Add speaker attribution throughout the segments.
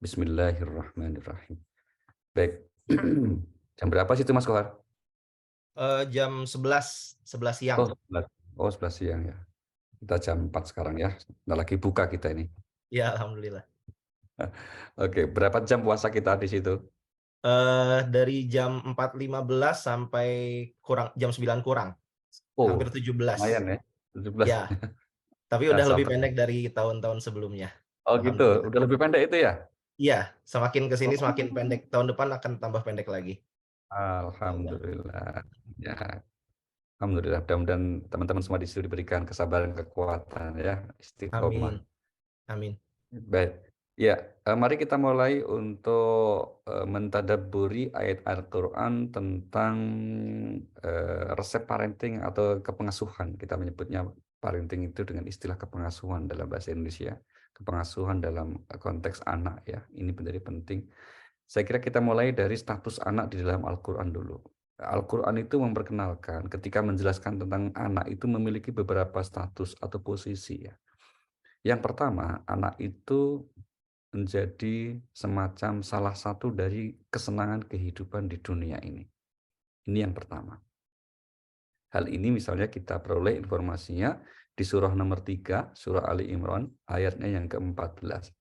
Speaker 1: Bismillahirrahmanirrahim. Baik. Jam berapa sih itu Mas Kohar?
Speaker 2: Jam 11 siang.
Speaker 1: Oh, 11. Oh, 11 siang ya. Kita jam 4 sekarang ya. Nah, lagi buka kita ini.
Speaker 2: Ya, alhamdulillah.
Speaker 1: Oke, berapa jam puasa kita di situ?
Speaker 2: Dari jam 4.15 sampai jam 9 kurang, hampir
Speaker 1: Oh,
Speaker 2: 17.
Speaker 1: lumayan ya. 17.
Speaker 2: Ya, tapi
Speaker 1: Nah,
Speaker 2: udah lebih
Speaker 1: satu.
Speaker 2: pendek dari tahun-tahun sebelumnya.
Speaker 1: Oh, gitu.
Speaker 2: Alhamdulillah.
Speaker 1: Udah lebih pendek itu ya?
Speaker 2: Iya, semakin ke sini semakin pendek.
Speaker 1: Oh,
Speaker 2: Tahun depan akan tambah pendek lagi. Ya Allah.
Speaker 1: alhamdulillah. Ya, alhamdulillah. Mudah-mudahan teman-teman semua di sini diberikan kesabaran, kekuatan ya, istiqomah.
Speaker 2: Amin. Amin.
Speaker 1: Baik, ya, mari kita mulai untuk mentadabburi ayat Al-Quran tentang resep parenting atau kepengasuhan. Kita menyebutnya parenting itu dengan istilah kepengasuhan dalam bahasa Indonesia. Kepengasuhan dalam konteks anak ya, ini menjadi penting. Saya kira kita mulai dari status anak di dalam Al-Quran dulu. Al-Quran itu memperkenalkan ketika menjelaskan tentang anak itu memiliki beberapa status atau posisi ya. Yang pertama, anak itu menjadi semacam salah satu dari kesenangan kehidupan di dunia ini. Ini yang pertama. Hal ini misalnya kita peroleh informasinya di surah nomor 3, surah Ali Imran, ayatnya yang ke-14.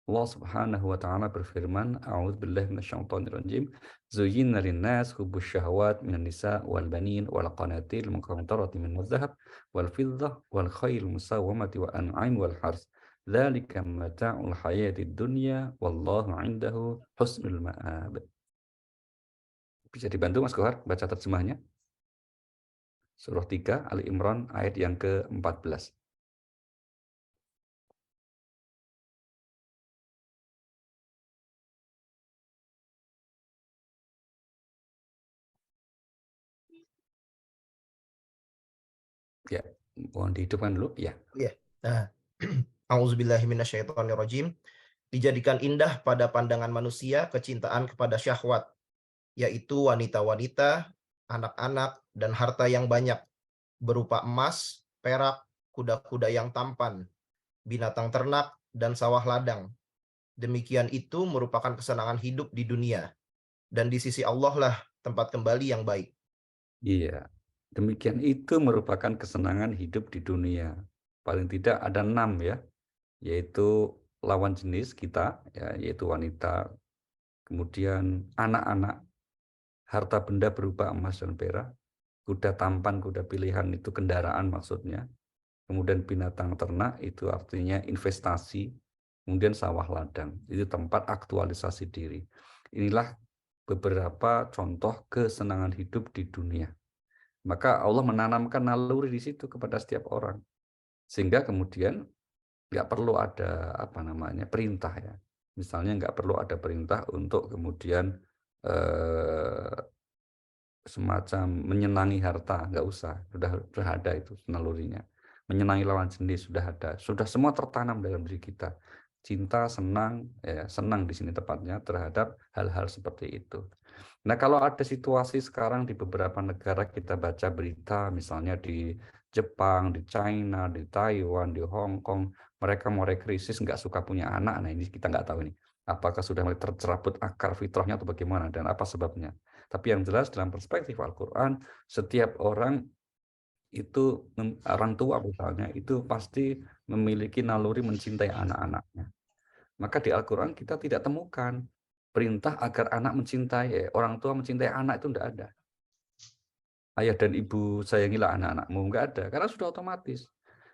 Speaker 1: Allah Subhanahu wa taala berfirman, A'udzubillahi minasyaitonirrajim. Zuyyina lin-nas hubbus syahawat minan nisa wal banin wal qanatil muqantarati min adh-dhahab wal fiddah wal khayl musawwamati wa an'am wal hars. Dzalika mata'ul hayatid dunya wallahu 'indahu husnul ma'ab. Bisa dibantu Mas Kohar baca terjemahnya? Surah 3 Ali Imran ayat yang ke-14. Ya, mohon dihidupkan dulu ya.
Speaker 2: Iya. Nah, Auzubillahi minasyaitonirrajim. Dijadikan indah pada pandangan manusia kecintaan kepada syahwat, yaitu wanita-wanita, anak-anak, dan harta yang banyak, berupa emas, perak, kuda-kuda yang tampan, binatang ternak, dan sawah ladang. Demikian itu merupakan kesenangan hidup di dunia, dan di sisi Allah lah tempat kembali yang baik.
Speaker 1: Iya, demikian itu merupakan kesenangan hidup di dunia. Paling tidak ada 6 ya, yaitu lawan jenis kita, ya, yaitu wanita, kemudian anak-anak, harta benda berupa emas dan perak, kuda tampan, kuda pilihan itu kendaraan maksudnya, kemudian binatang ternak itu artinya investasi, kemudian sawah ladang, itu tempat aktualisasi diri. Inilah beberapa contoh kesenangan hidup di dunia. Maka Allah menanamkan naluri di situ kepada setiap orang. Sehingga kemudian nggak perlu ada apa namanya perintah ya. Misalnya nggak perlu ada perintah untuk kemudian eh, semacam menyenangi harta, nggak usah. Sudah ada itu nalurinya. Menyenangi lawan jenis sudah ada. Sudah semua tertanam dalam diri kita. Cinta, senang, ya, senang di sini tepatnya terhadap hal-hal seperti itu. Nah, kalau ada situasi sekarang di beberapa negara kita baca berita, misalnya di Jepang, di China, di Taiwan, di Hong Kong, mereka mulai krisis, nggak suka punya anak. Nah, ini kita nggak tahu ini. Apakah sudah mulai tercerabut akar fitrahnya atau bagaimana, dan apa sebabnya. Tapi yang jelas dalam perspektif Al-Quran, setiap orang itu, orang tua misalnya, itu pasti memiliki naluri mencintai anak-anaknya. Maka di Al-Quran kita tidak temukan perintah agar anak mencintai, orang tua mencintai anak itu tidak ada. Ayah dan ibu sayangilah anak-anakmu, enggak ada, karena sudah otomatis.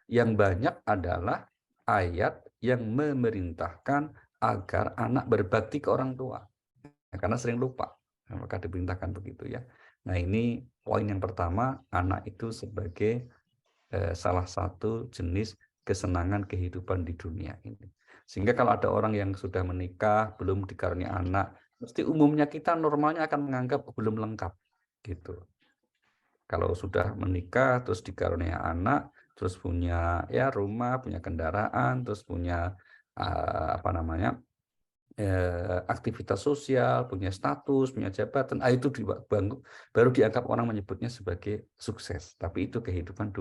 Speaker 1: Yang banyak adalah ayat yang memerintahkan agar anak berbakti ke orang tua. Nah, karena sering lupa, maka diperintahkan begitu ya. Nah, ini poin yang pertama, anak itu sebagai salah satu jenis kesenangan kehidupan di dunia ini. Sehingga kalau ada orang yang sudah menikah, belum dikaruniai anak, mesti umumnya kita normalnya akan menganggap belum lengkap. Gitu. Kalau sudah menikah, terus dikaruniai anak, terus punya ya rumah, punya kendaraan, terus punya apa namanya, aktivitas sosial, punya status, punya jabatan, itu baru dianggap orang menyebutnya sebagai sukses. Tapi itu kehidupan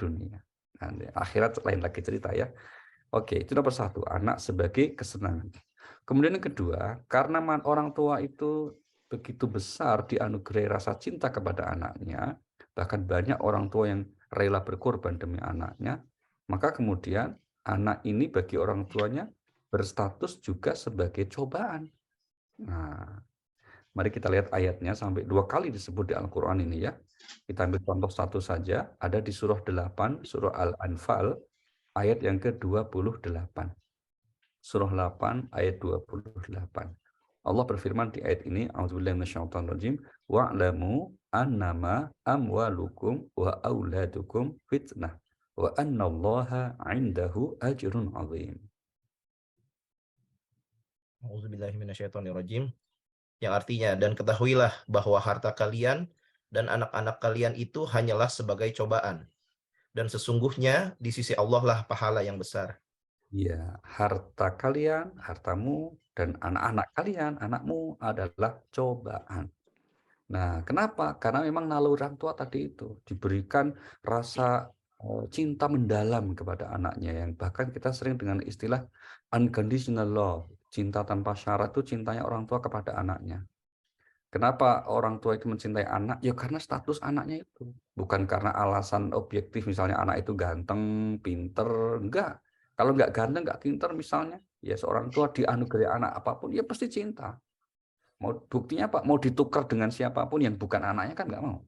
Speaker 1: dunia. Nah, akhirat lain lagi cerita ya. Oke, itu nomor satu, anak sebagai kesenangan. Kemudian yang kedua, karena orang tua itu begitu besar dianugerahi rasa cinta kepada anaknya, bahkan banyak orang tua yang rela berkorban demi anaknya, maka kemudian anak ini bagi orang tuanya berstatus juga sebagai cobaan. Nah, mari kita lihat ayatnya sampai 2 kali disebut di Al-Quran ini ya. Kita ambil contoh satu saja, ada di surah 8, surah Al-Anfal, ayat yang ke-28. Surah 8 ayat 28. Allah berfirman di ayat ini, a'udzubillahi minasyaitonirrajim, wa'lamu annama amwalukum wa auladukum fitnah wa annallaha 'indahu ajrun 'azim.
Speaker 2: Auzubillahi minasyaitonirrajim. Yang artinya, dan ketahuilah bahwa harta kalian dan anak-anak kalian itu hanyalah sebagai cobaan. Dan sesungguhnya di sisi Allah lah pahala yang besar.
Speaker 1: Ya, harta kalian, hartamu, dan anak-anak kalian, anakmu adalah cobaan. Nah, kenapa? Karena memang naluri orang tua tadi itu diberikan rasa cinta mendalam kepada anaknya, yang bahkan kita sering dengan istilah unconditional love, cinta tanpa syarat itu cintanya orang tua kepada anaknya. Kenapa orang tua itu mencintai anak? Ya karena status anaknya itu. Bukan karena alasan objektif, misalnya anak itu ganteng, pinter, enggak. Kalau enggak ganteng, enggak pinter misalnya, ya seorang tua dianugerahi anak apapun, ya pasti cinta. Mau buktinya apa? Mau ditukar dengan siapapun yang bukan anaknya kan nggak mau.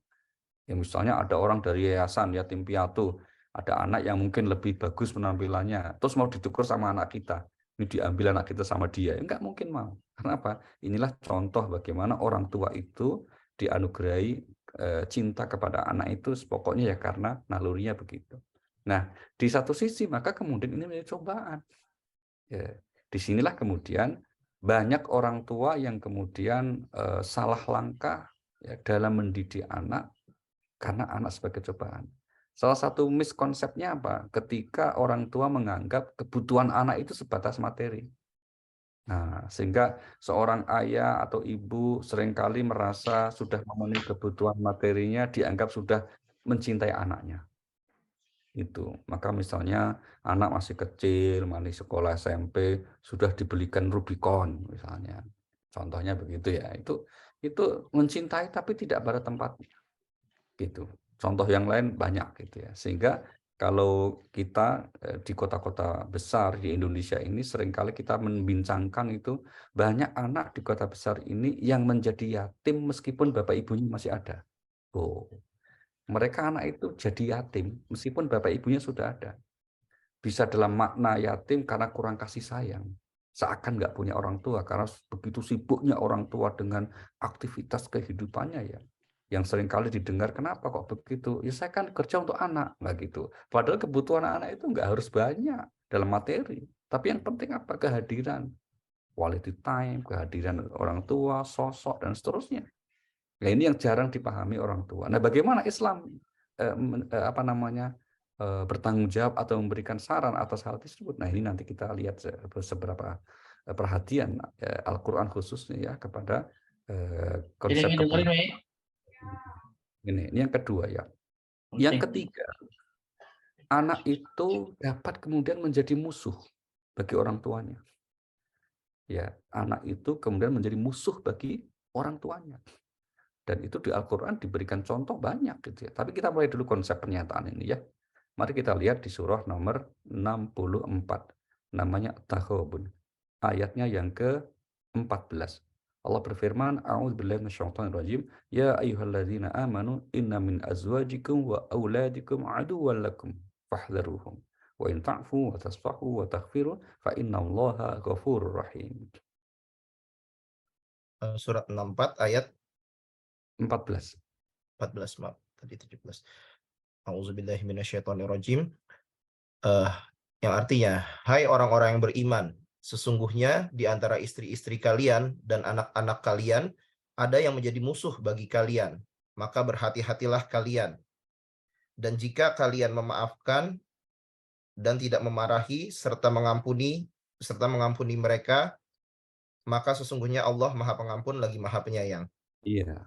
Speaker 1: Ya misalnya ada orang dari yayasan yatim piatu, ada anak yang mungkin lebih bagus penampilannya, terus mau ditukar sama anak kita. Ini diambil anak kita sama dia, ya nggak mungkin mau. Kenapa? Inilah contoh bagaimana orang tua itu dianugerahi cinta kepada anak itu pokoknya ya karena nalurinya begitu. Nah, di satu sisi maka kemudian ini menjadi cobaan. Ya, disinilah kemudian banyak orang tua yang kemudian salah langkah ya, dalam mendidik anak karena anak sebagai cobaan. Salah satu miskonsepnya apa? Ketika orang tua menganggap kebutuhan anak itu sebatas materi. Nah, sehingga seorang ayah atau ibu seringkali merasa sudah memenuhi kebutuhan materinya, dianggap sudah mencintai anaknya. Itu. Maka misalnya anak masih kecil, masih sekolah SMP, sudah dibelikan Rubicon misalnya. Contohnya begitu ya. Itu mencintai tapi tidak pada tempatnya. Gitu. Contoh yang lain banyak gitu ya. Sehingga kalau kita di kota-kota besar di Indonesia ini seringkali kita membincangkan itu banyak anak di kota besar ini yang menjadi yatim meskipun bapak ibunya masih ada. Oh, mereka anak itu jadi yatim meskipun bapak ibunya sudah ada. Bisa dalam makna yatim karena kurang kasih sayang. Seakan nggak punya orang tua karena begitu sibuknya orang tua dengan aktivitas kehidupannya ya. Yang seringkali didengar, kenapa kok begitu? Ya saya kan kerja untuk anak, nggak gitu. Padahal kebutuhan anak itu nggak harus banyak dalam materi. Tapi yang penting apa? Kehadiran. Quality time, kehadiran orang tua, sosok, dan seterusnya. Nah, ini yang jarang dipahami orang tua. Nah, bagaimana Islam bertanggung jawab atau memberikan saran atas hal tersebut? Nah, ini nanti kita lihat seberapa perhatian Al-Quran khususnya ya kepada konsep kepentingan. Ini yang kedua ya. Yang ketiga, anak itu dapat kemudian menjadi musuh bagi orang tuanya. Ya, anak itu kemudian menjadi musuh bagi orang tuanya. Dan itu di Al-Quran diberikan contoh banyak gitu ya. Tapi kita mulai dulu konsep pernyataan ini ya. Mari kita lihat di surah nomor 64. Namanya At-Taghabun. Ayatnya yang ke-14. Allah berfirman, A'udzubillahi minasyaitonirrajim, ya ayyuhalladzina amanu inna min azwajikum wa auladikum aduwwan lakum fahdharuhum. Wa in ta'fu wa tasfahu wa taghfiru fa innallaha ghafurur rahim.
Speaker 2: Surat 64 ayat
Speaker 1: 14.
Speaker 2: 14, maaf, tadi 17. Auzubillahi minasyaitonirrajim. Yang artinya, hai orang-orang yang beriman, sesungguhnya di antara istri-istri kalian dan anak-anak kalian ada yang menjadi musuh bagi kalian, maka berhati-hatilah kalian. Dan jika kalian memaafkan dan tidak memarahi serta mengampuni mereka, maka sesungguhnya Allah Maha Pengampun lagi Maha Penyayang.
Speaker 1: Iya.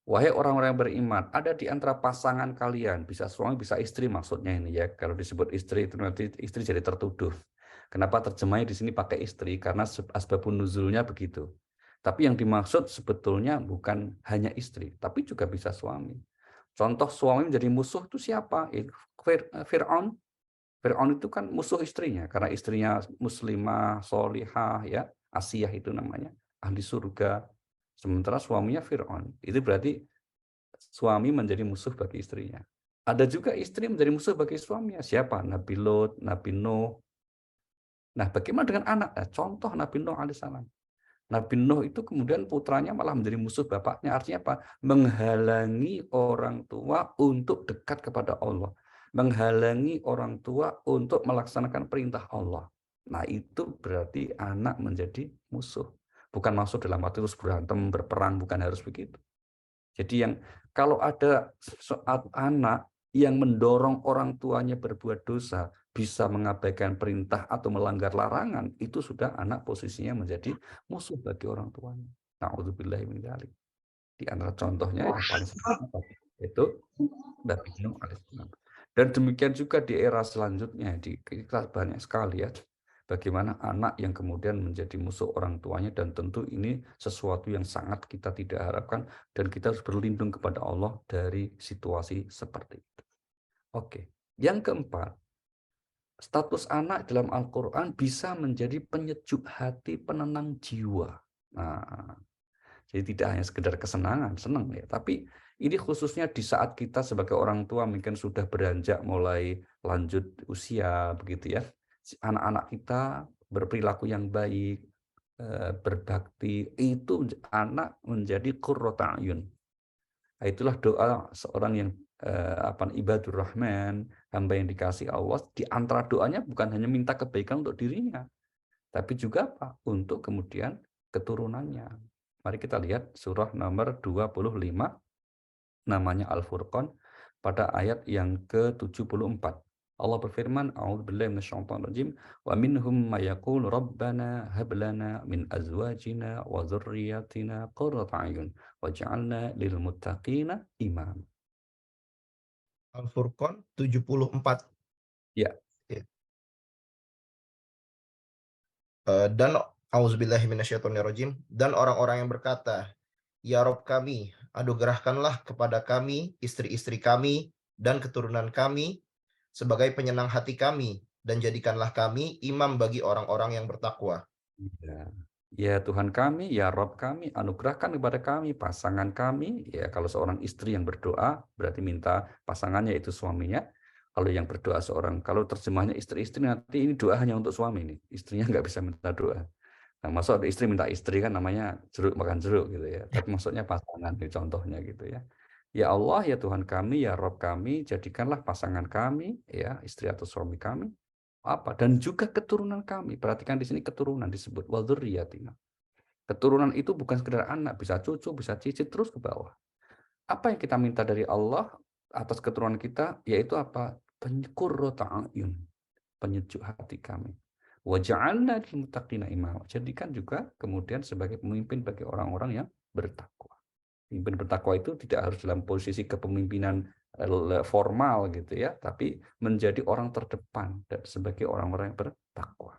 Speaker 1: Wahai orang-orang yang beriman, ada di antara pasangan kalian, bisa suami, bisa istri maksudnya ini ya. Kalau disebut istri itu nanti istri jadi tertuduh. Kenapa terjemahnya di sini pakai istri? Karena asbabun nuzulnya begitu. Tapi yang dimaksud sebetulnya bukan hanya istri, tapi juga bisa suami. Contoh suami menjadi musuh itu siapa? Fir'aun. Fir'aun itu kan musuh istrinya, karena istrinya muslimah, solihah, ya, Asiyah itu namanya, ahli surga. Sementara suaminya Fir'aun. Itu berarti suami menjadi musuh bagi istrinya. Ada juga istri menjadi musuh bagi suaminya. Siapa? Nabi Lot, Nabi Nuh. Nah, bagaimana dengan anak? Nah, contoh Nabi Nuh alaihissalam. Nabi Nuh itu kemudian putranya malah menjadi musuh bapaknya. Artinya apa? Menghalangi orang tua untuk dekat kepada Allah. Menghalangi orang tua untuk melaksanakan perintah Allah. Nah, itu berarti anak menjadi musuh. Bukan masuk dalam arti terus berantem, berperang, bukan harus begitu. Jadi yang kalau ada anak yang mendorong orang tuanya berbuat dosa, bisa mengabaikan perintah atau melanggar larangan, itu sudah anak posisinya menjadi musuh bagi orang tuanya. Na'udzubillahi min dzalik. Di antara contohnya yang paling sederhana itu Nabi Nuh alaihissalam. Dan demikian juga di era selanjutnya, kita banyak sekali ya, bagaimana anak yang kemudian menjadi musuh orang tuanya, dan tentu ini sesuatu yang sangat kita tidak harapkan, dan kita harus berlindung kepada Allah dari situasi seperti itu. Oke, yang keempat, status anak dalam Al-Quran bisa menjadi penyejuk hati, penenang jiwa. Nah, jadi tidak hanya sekedar kesenangan, senang ya, tapi ini khususnya di saat kita sebagai orang tua mungkin sudah beranjak mulai lanjut usia begitu ya. Anak-anak kita berperilaku yang baik, berbakti, itu anak menjadi qurrata ayun. Itulah doa seorang yang ibadur rahman, hamba yang dikasih Allah. Di antara doanya bukan hanya minta kebaikan untuk dirinya, tapi juga apa? Untuk kemudian keturunannya. Mari kita lihat surah nomor 25, namanya Al-Furqan, pada ayat yang ke-74. Allah berfirman, A'udzubillahi minasyaitonirrajim, wa minhum may yaqulu rabbana hab lana min azwajina wa dzurriyyatina qurrata a'yun waj'alna lil muttaqina imama.
Speaker 2: Al-Furqan 74.
Speaker 1: Ya,
Speaker 2: Ya. Dan auzubillahi minasyaitonirrajim, dan orang-orang yang berkata, ya Rob kami, anugerahkanlah kepada kami istri-istri kami dan keturunan kami sebagai penyenang hati kami, dan jadikanlah kami imam bagi orang-orang yang bertakwa.
Speaker 1: ya. Ya Tuhan kami, ya Rob kami, anugerahkan kepada kami pasangan kami. Ya, kalau seorang istri yang berdoa berarti minta pasangannya itu suaminya. Kalau yang berdoa seorang, kalau terjemahnya istri-istri, nanti ini doa hanya untuk suami nih. Istrinya nggak bisa minta doa. Nah, maksud ada istri minta istri kan namanya jeruk makan jeruk gitu ya. Tapi maksudnya pasangan nih contohnya gitu ya. Ya Allah, ya Tuhan kami, ya Rob kami, jadikanlah pasangan kami, ya istri atau suami kami, apa, dan juga keturunan kami. Perhatikan di sini keturunan disebut wadzurriyyatina. Keturunan itu bukan sekedar anak, bisa cucu, bisa cicit terus ke bawah. Apa yang kita minta dari Allah atas keturunan kita, yaitu apa? Qurrata a'yun, penyejuk hati kami. Wa ja'alna lil muttaqina imama. Jadikan juga kemudian sebagai pemimpin bagi orang-orang yang bertakwa. Pemimpin bertakwa itu tidak harus dalam posisi kepemimpinan formal gitu ya, tapi menjadi orang terdepan dan sebagai orang-orang yang bertakwa.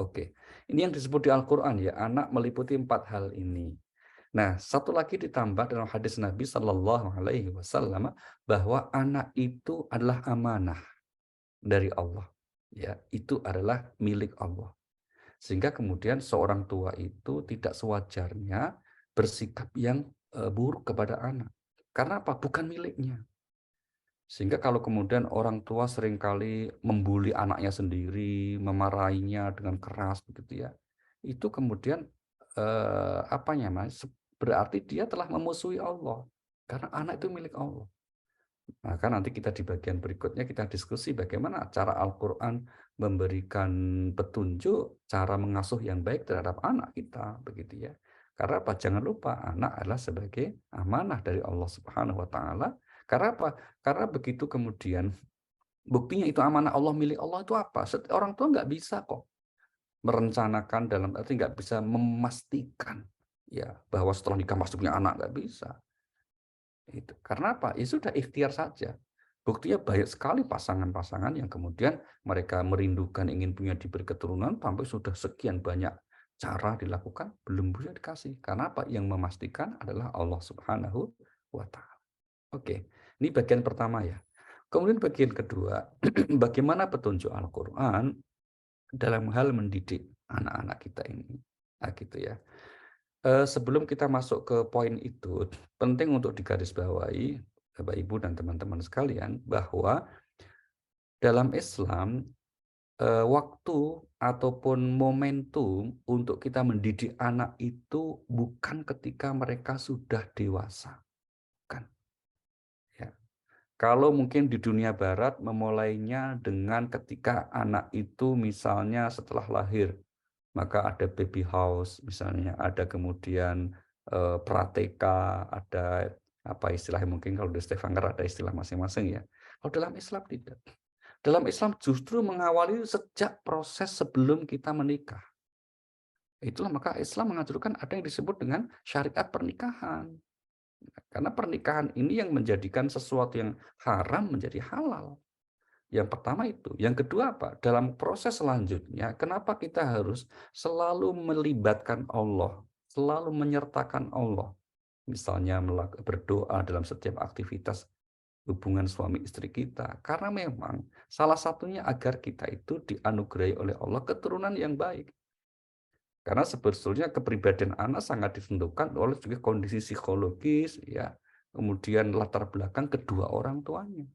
Speaker 1: Oke, ini yang disebut di Al-Quran ya, anak meliputi 4 hal ini. Nah, satu lagi ditambah dalam hadis Nabi Shallallahu Alaihi Wasallam bahwa anak itu adalah amanah dari Allah. Ya, itu adalah milik Allah. Sehingga kemudian seorang tua itu tidak sewajarnya bersikap yang buruk kepada anak. Karena apa? Bukan miliknya. Sehingga kalau kemudian orang tua seringkali membuli anaknya sendiri, memarahinya dengan keras begitu ya, itu kemudian apanya Mas? Berarti dia telah memusuhi Allah. Karena anak itu milik Allah. Maka nanti kita di bagian berikutnya kita diskusi bagaimana cara Al-Quran memberikan petunjuk cara mengasuh yang baik terhadap anak kita, begitu ya. Karena apa? Jangan lupa anak adalah sebagai amanah dari Allah Subhanahu wa taala. Karena apa? Karena begitu kemudian buktinya itu amanah Allah, milik Allah itu apa? Orang tua nggak bisa kok merencanakan, dalam arti nggak bisa memastikan ya bahwa setelah nikah masuknya anak, nggak bisa. Itu. Karena apa? Ya sudah ikhtiar saja. Buktinya banyak sekali pasangan-pasangan yang kemudian mereka merindukan ingin punya diberi keturunan sampai sudah sekian banyak cara dilakukan, belum bisa dikasih. Karena apa? Yang memastikan adalah Allah Subhanahu wa Ta'ala. Oke, ini bagian pertama ya. Kemudian bagian kedua, bagaimana petunjuk Al-Quran dalam hal mendidik anak-anak kita ini. Nah, gitu ya. Sebelum kita masuk ke poin itu, penting untuk digarisbawahi, Bapak Ibu dan teman-teman sekalian, bahwa dalam Islam, waktu ataupun momentum untuk kita mendidik anak itu bukan ketika mereka sudah dewasa, bukan, ya. Kalau mungkin di dunia barat memulainya dengan ketika anak itu misalnya setelah lahir, maka ada baby house misalnya, ada kemudian, prateka, ada apa istilahnya mungkin kalau di Stefanger ada istilah masing-masing ya. Kalau dalam Islam tidak. Dalam Islam justru mengawali sejak proses sebelum kita menikah. Itulah maka Islam mengajarkan ada yang disebut dengan syariat pernikahan. Karena pernikahan ini yang menjadikan sesuatu yang haram menjadi halal. Yang pertama itu. Yang kedua apa? Dalam proses selanjutnya, kenapa kita harus selalu melibatkan Allah, selalu menyertakan Allah. Misalnya berdoa dalam setiap aktivitas hubungan suami istri kita. Karena memang salah satunya agar kita itu dianugerahi oleh Allah keturunan yang baik. Karena sebetulnya kepribadian anak sangat ditentukan oleh juga kondisi psikologis, ya, kemudian latar belakang kedua orang tuanya.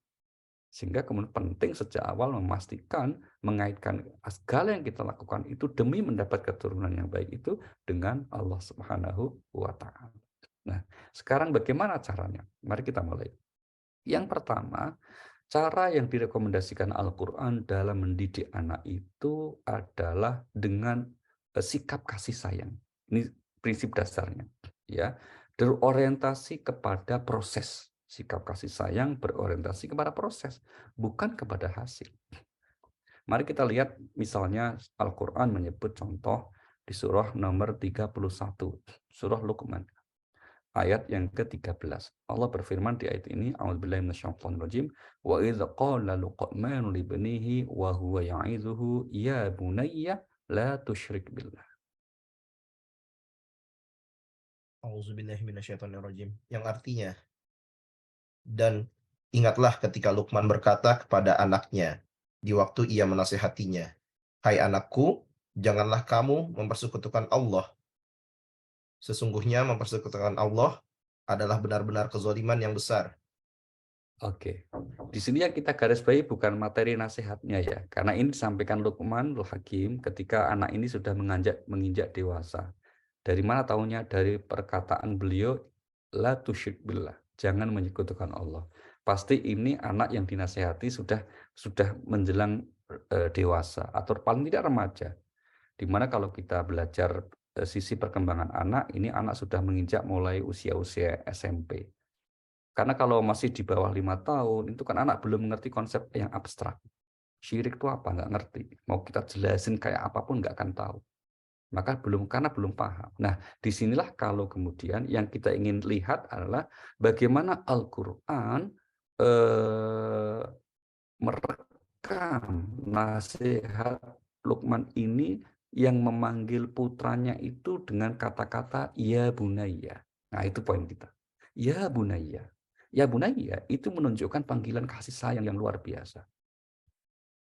Speaker 1: Sehingga kemudian penting sejak awal memastikan mengaitkan segala yang kita lakukan itu demi mendapat keturunan yang baik itu dengan Allah Subhanahu wa Ta'ala. Nah, sekarang bagaimana caranya? Mari kita mulai. Yang pertama, cara yang direkomendasikan Al-Quran dalam mendidik anak itu adalah dengan sikap kasih sayang. Ini prinsip dasarnya, ya. Berorientasi kepada proses. Sikap kasih sayang berorientasi kepada proses, bukan kepada hasil. Mari kita lihat misalnya Al-Quran menyebut contoh di surah nomor 31, surah Luqman. Ayat yang ke-13. Allah berfirman di ayat ini, a'udzubillahi minasyaitonirrajim, wa idz qala luqmanu libnihi wa huwa ya'izuhu ya bunayya la tusyrik billah.
Speaker 2: Auzubillahiminasyaitonirrajim. Yang artinya, dan ingatlah ketika Luqman berkata kepada anaknya di waktu ia menasihatinya, "Hai anakku, janganlah kamu mempersekutukan Allah. Sesungguhnya mempersekutukan Allah adalah benar-benar kezaliman yang besar."
Speaker 1: Oke. Di sini yang kita garis bawahi bukan materi nasihatnya ya, karena ini disampaikan Luqmanul Hakim ketika anak ini sudah menginjak dewasa. Dari mana tahunya? Dari perkataan beliau, la tusyrik billah, jangan menyekutukan Allah. Pasti ini anak yang dinasihati sudah menjelang dewasa atau paling tidak remaja. Di mana kalau kita belajar sisi perkembangan anak, ini anak sudah menginjak mulai usia-usia SMP. Karena kalau masih di bawah 5 tahun, itu kan anak belum mengerti konsep yang abstrak. Syirik itu apa? Nggak ngerti. Mau kita jelasin kayak apapun nggak akan tahu. Karena belum paham. Nah, disinilah kalau kemudian yang kita ingin lihat adalah bagaimana Al-Quran merekam nasihat Luqman ini yang memanggil putranya itu dengan kata-kata ya bunayya. Nah, itu poin kita. Ya bunayya. Ya bunayya itu menunjukkan panggilan kasih sayang yang luar biasa.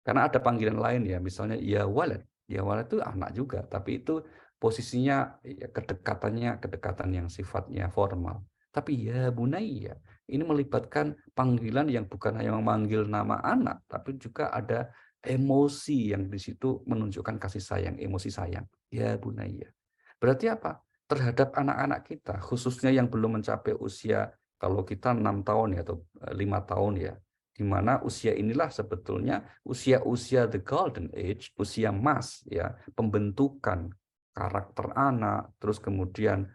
Speaker 1: Karena ada panggilan lain ya, misalnya ya walad. Ya walad itu anak juga, tapi itu posisinya ya, kedekatan yang sifatnya formal. Tapi ya bunayya ini melibatkan panggilan yang bukan hanya memanggil nama anak, tapi juga ada emosi yang di situ menunjukkan kasih sayang, emosi sayang. Ya bunayya. Berarti apa? Terhadap anak-anak kita, khususnya yang belum mencapai usia, kalau kita 6 tahun ya atau 5 tahun ya, di mana usia inilah sebetulnya usia-usia the golden age, usia emas ya, pembentukan karakter anak, terus kemudian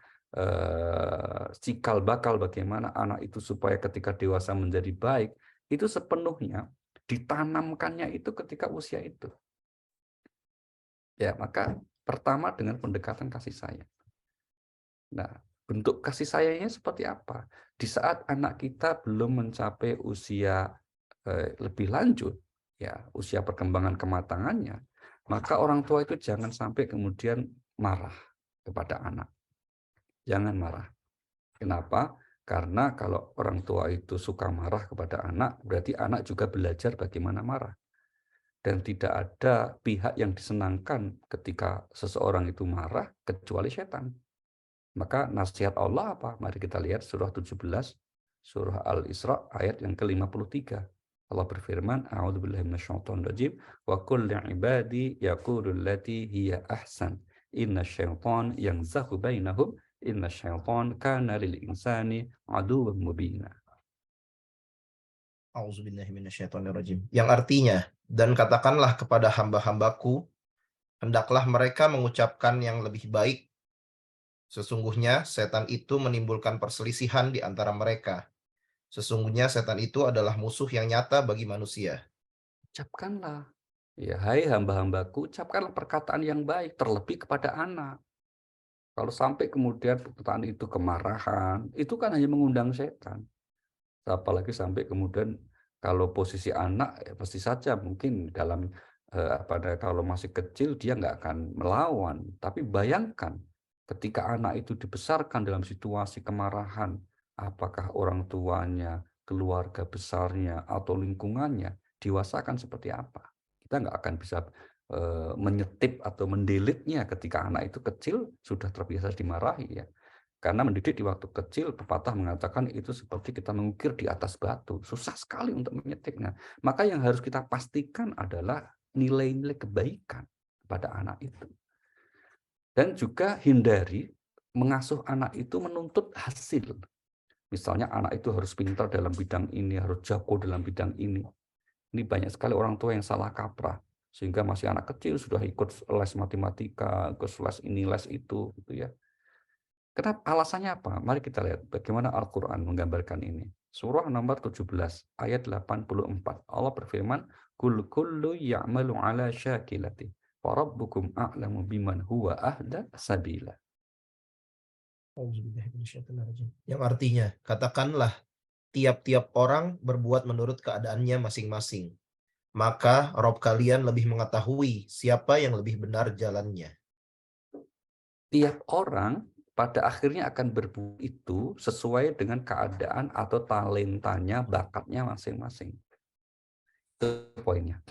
Speaker 1: cikal bakal bagaimana anak itu supaya ketika dewasa menjadi baik, itu sepenuhnya ditanamkannya itu ketika usia itu. Ya, maka pertama dengan pendekatan kasih sayang. Nah, bentuk kasih sayangnya seperti apa? Di saat anak kita belum mencapai usia lebih lanjut, ya usia perkembangan kematangannya, maka orang tua itu jangan sampai kemudian marah kepada anak. Jangan marah. Kenapa? Karena kalau orang tua itu suka marah kepada anak, berarti anak juga belajar bagaimana marah. Dan tidak ada pihak yang disenangkan ketika seseorang itu marah kecuali setan. Maka nasihat Allah apa? Mari kita lihat surah 17, surah Al-Isra ayat yang ke-53. Allah berfirman, A'udzubillahi minasyaitonirrajim, wa qul li'ibadi yaqulu allati hiya ahsan. Innasyaiton yanzaghu bainahum, innasyaiton kana lil insani aduwwan mubina.
Speaker 2: Auzubillahiminasyaitonirrajim. Yang artinya, dan katakanlah kepada hamba-hambaku, hendaklah mereka mengucapkan yang lebih baik. Sesungguhnya setan itu menimbulkan perselisihan di antara mereka. Sesungguhnya setan itu adalah musuh yang nyata bagi manusia.
Speaker 1: Ucapkanlah, ya hai hamba-hambaku, ucapkanlah perkataan yang baik, terlebih kepada anak. Kalau sampai kemudian perkataan itu kemarahan, itu kan hanya mengundang setan. Apalagi sampai kemudian kalau posisi anak, ya pasti saja mungkin dalam kalau masih kecil dia nggak akan melawan. Tapi bayangkan ketika anak itu dibesarkan dalam situasi kemarahan, apakah orang tuanya, keluarga besarnya, atau lingkungannya diwasakan seperti apa? Kita nggak akan bisa menyetip atau mendelitnya ketika anak itu kecil sudah terbiasa dimarahi, ya. Karena mendidik di waktu kecil, pepatah mengatakan itu seperti kita mengukir di atas batu. Susah sekali untuk menyetipnya. Maka yang harus kita pastikan adalah nilai-nilai kebaikan pada anak itu. Dan juga hindari mengasuh anak itu menuntut hasil. Misalnya anak itu harus pintar dalam bidang ini, harus jago dalam bidang ini. Ini banyak sekali orang tua yang salah kaprah. Sehingga masih anak kecil sudah ikut les matematika, ikut les ini, les itu, gitu ya. Kenapa? Alasannya apa? Mari kita lihat bagaimana Al-Quran menggambarkan ini. Surah nomor 17, ayat 84. Allah berfirman, Kul kullu ya'malu ala syakilati, farabbukum a'lamu biman huwa ahda sabila.
Speaker 2: Yang artinya, katakanlah, tiap-tiap orang berbuat menurut keadaannya masing-masing. Maka Rob kalian lebih mengetahui siapa yang lebih benar jalannya.
Speaker 1: Tiap orang pada akhirnya akan berbuat itu sesuai dengan keadaan atau talentanya, bakatnya masing-masing. Itu poinnya.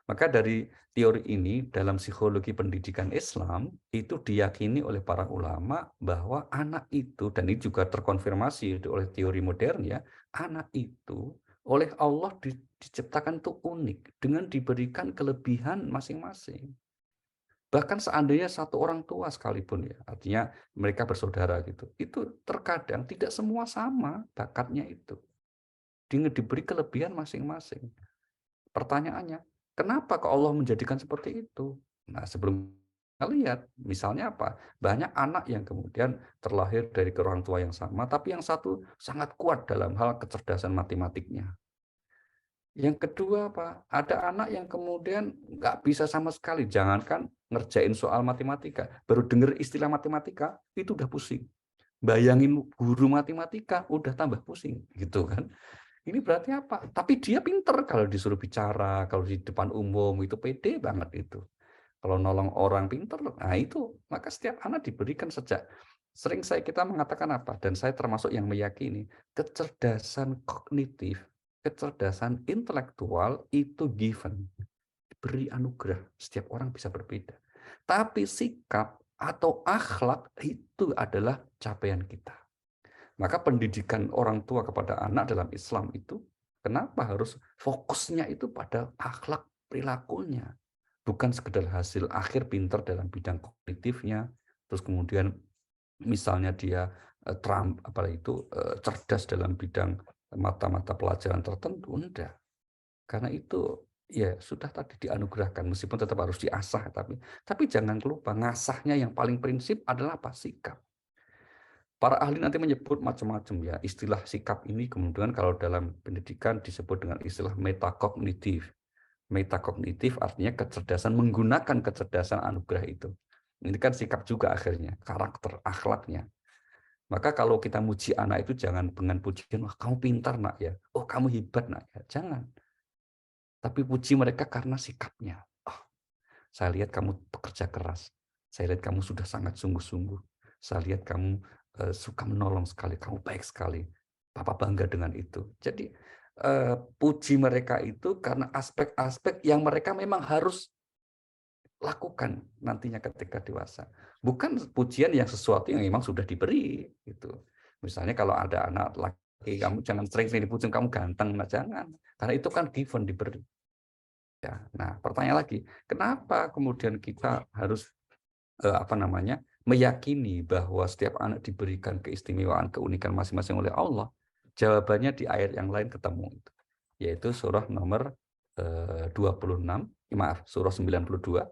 Speaker 1: Maka dari teori ini dalam psikologi pendidikan Islam itu diyakini oleh para ulama bahwa anak itu, dan ini juga terkonfirmasi oleh teori modern ya, anak itu oleh Allah diciptakan itu unik dengan diberikan kelebihan masing-masing. Bahkan seandainya satu orang tua sekalipun ya, artinya mereka bersaudara gitu, itu terkadang tidak semua sama bakatnya itu. Diberi kelebihan masing-masing. Pertanyaannya, kenapa kok Allah menjadikan seperti itu? Nah, sebelum kita lihat, misalnya apa? Banyak anak yang kemudian terlahir dari orang tua yang sama, tapi yang satu sangat kuat dalam hal kecerdasan matematiknya. Yang kedua apa? Ada anak yang kemudian nggak bisa sama sekali, jangankan ngerjain soal matematika, baru dengar istilah matematika, itu udah pusing. Bayangin guru matematika, udah tambah pusing, gitu kan. Ini berarti apa? Tapi dia pinter kalau disuruh bicara, kalau di depan umum itu pede banget itu. Kalau nolong orang pinter, nah itu. Maka setiap anak diberikan sejak sering kita mengatakan apa? Dan saya termasuk yang meyakini kecerdasan kognitif, kecerdasan intelektual itu given, beri anugerah. Setiap orang bisa berbeda. Tapi sikap atau akhlak itu adalah capaian kita. Maka pendidikan orang tua kepada anak dalam Islam itu, kenapa harus fokusnya itu pada akhlak perilakunya. Bukan sekedar hasil akhir pinter dalam bidang kognitifnya, terus kemudian misalnya dia cerdas dalam bidang mata-mata pelajaran tertentu, enggak. Karena itu ya sudah tadi dianugerahkan, meskipun tetap harus diasah, tapi jangan lupa ngasahnya yang paling prinsip adalah apa? Sikap. Para ahli nanti menyebut macam-macam ya, istilah sikap ini kemudian kalau dalam pendidikan disebut dengan istilah metakognitif. Metakognitif artinya kecerdasan, menggunakan kecerdasan anugerah itu. Ini kan sikap juga akhirnya, karakter, akhlaknya. Maka kalau kita muji anak itu jangan dengan pujian, wah kamu pintar nak ya, oh kamu hebat nak ya, jangan. Tapi puji mereka karena sikapnya. Oh, saya lihat kamu bekerja keras, saya lihat kamu sudah sangat sungguh-sungguh, saya lihat kamu suka menolong sekali, kamu baik sekali. Papa bangga dengan itu. Jadi puji mereka itu karena aspek-aspek yang mereka memang harus lakukan nantinya ketika dewasa. Bukan pujian yang sesuatu yang memang sudah diberi gitu. Misalnya kalau ada anak laki, kamu jangan sering-sering dipuji kamu ganteng, nah jangan. Karena itu kan given diberi. Ya. Nah, pertanyaan lagi, kenapa kemudian kita harus meyakini bahwa setiap anak diberikan keistimewaan, keunikan masing-masing oleh Allah? Jawabannya di ayat yang lain ketemu itu, yaitu surah nomor 26, maaf, surah 92,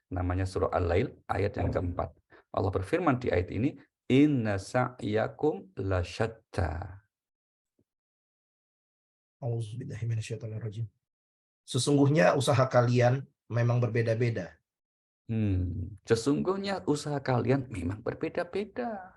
Speaker 1: namanya surah Al-Lail ayat yang keempat. Allah berfirman di ayat ini, inna sa'yakum lasyatta.
Speaker 2: Auzubillahiminasyaitonirrajim. Sesungguhnya usaha kalian memang berbeda-beda.
Speaker 1: Sesungguhnya usaha kalian memang berbeda-beda.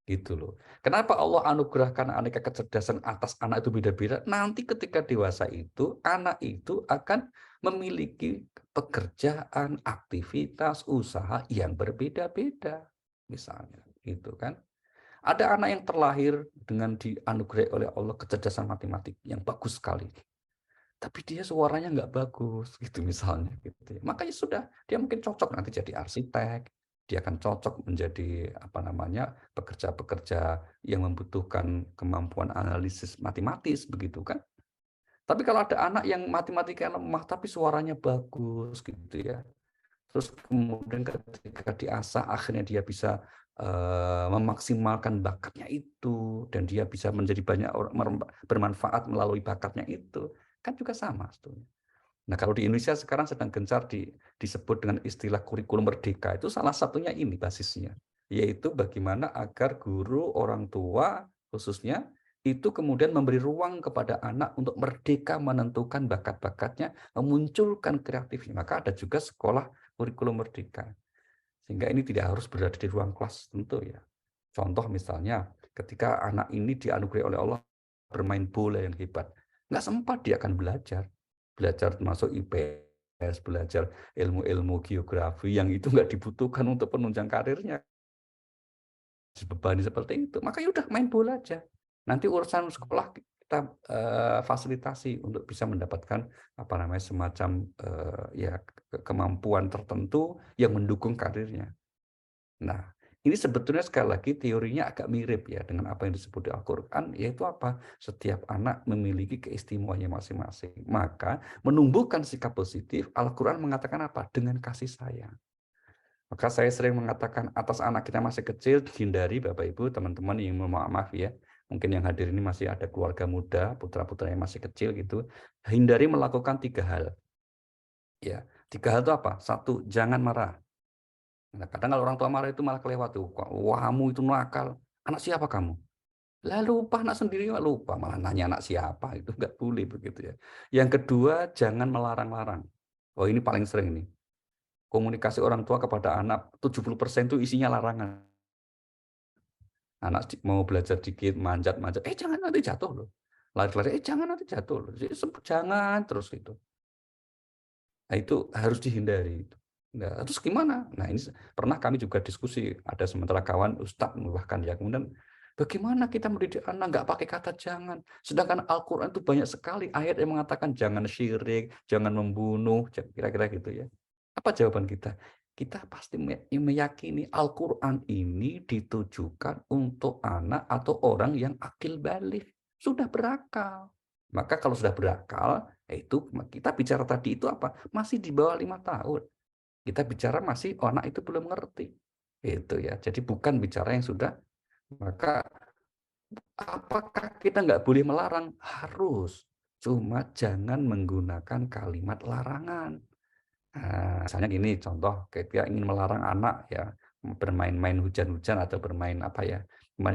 Speaker 1: Gitu loh. Kenapa Allah anugerahkan aneka kecerdasan atas anak itu beda-beda? Nanti ketika dewasa itu, anak itu akan memiliki pekerjaan, aktivitas, usaha yang berbeda-beda. Misalnya, gitu kan. Ada anak yang terlahir dengan dianugerahi oleh Allah kecerdasan matematik yang bagus sekali. Tapi dia suaranya nggak bagus, gitu misalnya. Gitu ya. Makanya sudah, dia mungkin cocok nanti jadi arsitek, dia akan cocok menjadi pekerja-pekerja yang membutuhkan kemampuan analisis matematis, begitu kan. Tapi kalau ada anak yang matematikanya lemah tapi suaranya bagus gitu ya, terus kemudian ketika diasah akhirnya dia bisa memaksimalkan bakatnya itu dan dia bisa menjadi banyak orang bermanfaat melalui bakatnya itu, kan juga sama sebetulnya. Nah, kalau di Indonesia sekarang sedang gencar disebut dengan istilah kurikulum merdeka, itu salah satunya ini basisnya, yaitu bagaimana agar guru, orang tua khususnya, itu kemudian memberi ruang kepada anak untuk merdeka menentukan bakat-bakatnya, memunculkan kreatifnya. Maka ada juga sekolah kurikulum merdeka. Sehingga ini tidak harus berada di ruang kelas tentu ya. Contoh misalnya, ketika anak ini dianugerahi oleh Allah bermain bola yang hebat, nggak sempat dia akan belajar termasuk IPS, belajar ilmu-ilmu geografi yang itu nggak dibutuhkan untuk penunjang karirnya, dibebani seperti itu. Maka ya udah main bola aja. Nanti urusan sekolah kita fasilitasi untuk bisa mendapatkan semacam kemampuan tertentu yang mendukung karirnya. Nah, ini sebetulnya sekali lagi teorinya agak mirip ya dengan apa yang disebut di Al-Quran, yaitu apa? Setiap anak memiliki keistimewaannya masing-masing. Maka menumbuhkan sikap positif, Al-Quran mengatakan apa? Dengan kasih sayang. Maka saya sering mengatakan atas anak kita masih kecil, hindari Bapak Ibu, teman-teman yang maaf ya, mungkin yang hadir ini masih ada keluarga muda, putra-putra yang masih kecil gitu, hindari melakukan 3 hal. Ya, 3 hal itu apa? 1, jangan marah. Nah, kadang kalau orang tua marah itu malah kelewat tuh, wah kamu itu nakal, anak siapa kamu? Lah lupa anak sendiri, lupa malah nanya anak siapa, itu nggak boleh begitu ya. Yang kedua, jangan melarang-larang. Oh ini paling sering nih, komunikasi orang tua kepada anak 70% itu isinya larangan. Anak mau belajar dikit, manjat-manjat, jangan nanti jatuh loh. Lari-lari, jangan nanti jatuh loh. Jadi, jangan terus itu. Nah, itu harus dihindari. Nah, terus gimana? Nah, ini pernah kami juga diskusi, ada sementara kawan Ustadz bahkan ya, kemudian bagaimana kita mendidik anak nggak pakai kata jangan, sedangkan Al-Quran itu banyak sekali ayat yang mengatakan jangan syirik, jangan membunuh, kira-kira gitu ya. Apa jawaban kita? Kita pasti meyakini Al-Quran ini ditujukan untuk anak atau orang yang akil balik, sudah berakal. Maka kalau sudah berakal, itu kita bicara tadi itu apa? Masih di bawah 5 tahun. Kita bicara masih anak itu belum ngerti. Itu ya. Jadi bukan bicara yang sudah. Maka apakah kita nggak boleh melarang? Harus. Cuma jangan menggunakan kalimat larangan. Nah, misalnya gini contoh, ketika ingin melarang anak ya bermain-main hujan-hujan atau bermain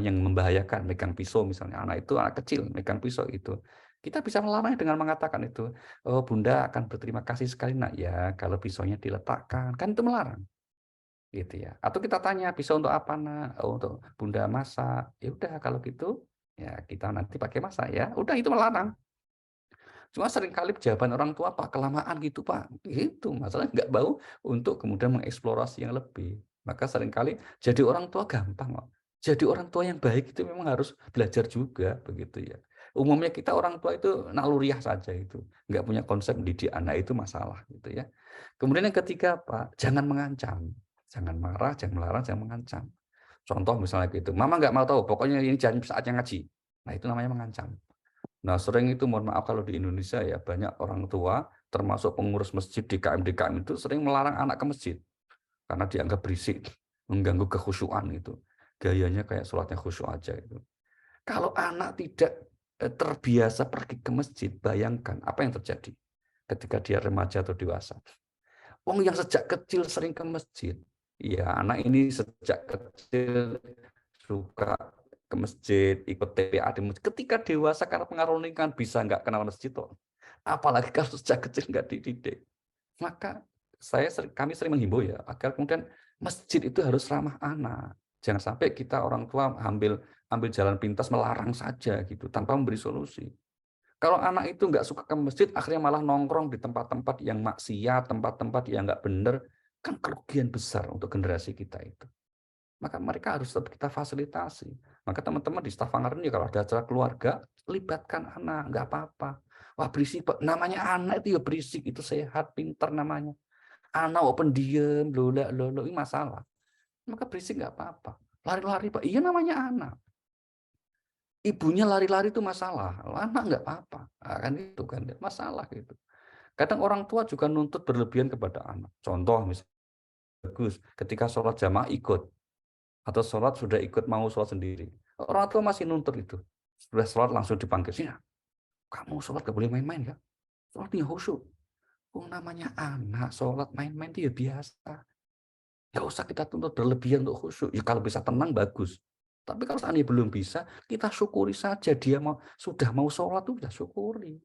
Speaker 1: yang membahayakan, megang pisau misalnya, anak itu anak kecil megang pisau itu. Kita bisa melarang dengan mengatakan itu, oh Bunda akan berterima kasih sekali nak ya kalau pisaunya diletakkan, kan itu melarang. gitu ya. Atau kita tanya, "Pisau untuk apa, Nak?" "Oh, untuk Bunda masak." Ya udah kalau gitu, ya kita nanti pakai masak ya. Udah itu melarang. Cuma seringkali jawaban orang tua, "Pak, kelamaan gitu, Pak." Itu masalahnya nggak mau untuk kemudian mengeksplorasi yang lebih. Maka seringkali jadi orang tua gampang kok. Jadi orang tua yang baik itu memang harus belajar juga, begitu ya. Umumnya kita orang tua itu naluriah saja itu, nggak punya konsep mendidik anak itu masalah gitu ya. Kemudian yang ketiga Pak, jangan mengancam. Jangan marah, jangan melarang, jangan mengancam. Contoh misalnya gitu, "Mama nggak mau tahu, pokoknya ini jangan saatnya ngaji." Nah itu namanya mengancam. Nah, sering itu mohon maaf kalau di Indonesia ya, banyak orang tua, termasuk pengurus masjid DKM-DKM itu sering melarang anak ke masjid karena dianggap berisik, mengganggu kekhusyuan itu. Gayanya kayak sholatnya khusyuk aja itu. Kalau anak tidak terbiasa pergi ke masjid, bayangkan apa yang terjadi ketika dia remaja atau dewasa. Wong yang sejak kecil sering ke masjid, ya anak ini sejak kecil suka ke masjid, ikut TPA di masjid. Ketika dewasa karena pengaruh lingkungan bisa nggak kenal masjid toh. Apalagi kalau sejak kecil nggak dididik. Maka kami sering menghimbau ya agar kemudian masjid itu harus ramah anak. Jangan sampai kita orang tua ambil ambil jalan pintas melarang saja gitu tanpa memberi solusi. Kalau anak itu nggak suka ke masjid, akhirnya malah nongkrong di tempat-tempat yang maksiat, tempat-tempat yang nggak benar, kan kerugian besar untuk generasi kita itu. Maka mereka harus tetap kita fasilitasi. Maka teman-teman di staf anggaran ya kalau ada acara keluarga, libatkan anak, nggak apa-apa. Wah berisik, Pak. Namanya anak itu ya berisik, itu sehat, pinter namanya. Anak walaupun diem, lolak, lolo, ini masalah. Maka berisik nggak apa-apa. Lari-lari, Pak. Iya namanya anak. Ibunya lari-lari itu masalah. Kalau anak nggak apa-apa. Nah, kan itu kan masalah gitu. Kadang orang tua juga nuntut berlebihan kepada anak. Contoh misalnya bagus, ketika sholat jamaah ikut. Atau sholat sudah ikut mau sholat sendiri. Orang tua masih nuntut itu. Sudah sholat langsung dipanggil. "Sini, kamu sholat gak boleh main-main ya. Sholatnya khusyuk." Oh, namanya anak, sholat main-main itu ya biasa. Nggak usah kita tuntut berlebihan untuk khusyuk. Ya, kalau bisa tenang, bagus. Tapi kalau seandainya belum bisa, kita syukuri saja. Dia sudah mau sholat, itu kita syukuri.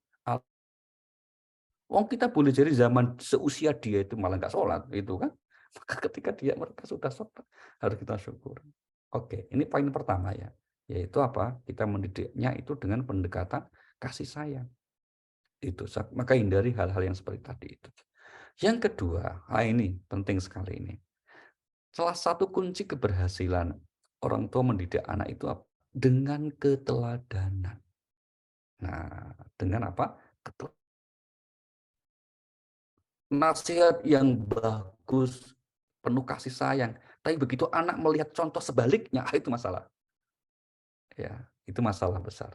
Speaker 1: Wong kita boleh jadi zaman seusia dia itu malah nggak sholat, itu kan. Maka ketika mereka sudah sholat, harus kita syukuri. Oke, ini poin pertama ya, yaitu apa? Kita mendidiknya itu dengan pendekatan kasih sayang. Itu, maka hindari hal-hal yang seperti tadi itu. Yang kedua, ini penting sekali ini. Salah satu kunci keberhasilan orang tua mendidik anak itu apa? Dengan keteladanan. Nah, dengan apa? Nasihat yang bagus, penuh kasih sayang. Tapi begitu anak melihat contoh sebaliknya, itu masalah. Ya, itu masalah besar.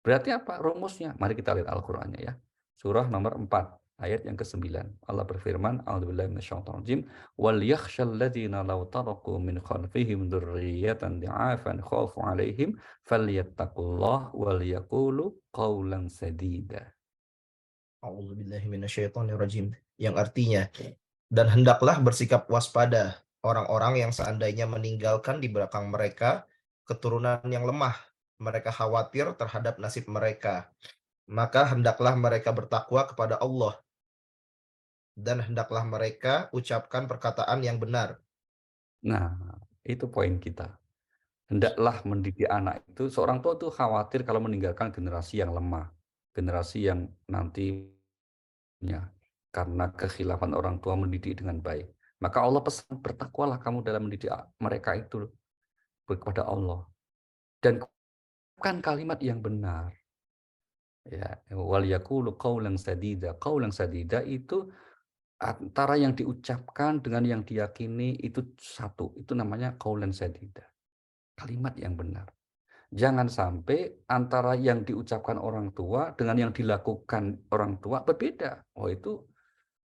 Speaker 1: Berarti apa rumusnya? Mari kita lihat Al-Qur'annya ya. Surah nomor 4 ayat yang ke-9. Allah berfirman, "A'udzubillahi minasyaitonirrajim, wal yakhshal ladzina law taraku min khalfihim dzurriyyatan dha'afan khafu 'alaihim falyattaqullaha wal yaqulu qawlan sadida."
Speaker 2: A'udzubillahi minasyaitonirrajim. Yang artinya, dan hendaklah bersikap waspada orang-orang yang seandainya meninggalkan di belakang mereka keturunan yang lemah. Mereka khawatir terhadap nasib mereka. Maka hendaklah mereka bertakwa kepada Allah dan hendaklah mereka ucapkan perkataan yang benar.
Speaker 1: Nah, itu poin kita. Hendaklah mendidik anak itu, seorang tua itu khawatir kalau meninggalkan generasi yang lemah, generasi yang nantinya karena kekhilafan orang tua mendidik dengan baik. Maka Allah pesan, bertakwalah kamu dalam mendidik mereka itu kepada Allah. Dan bukan kalimat yang benar. Ya, wal yaqulu qaulan sadida. Qaulan sadida itu antara yang diucapkan dengan yang diyakini itu satu. Itu namanya qaulan sadida. Kalimat yang benar. Jangan sampai antara yang diucapkan orang tua dengan yang dilakukan orang tua berbeda. Oh, itu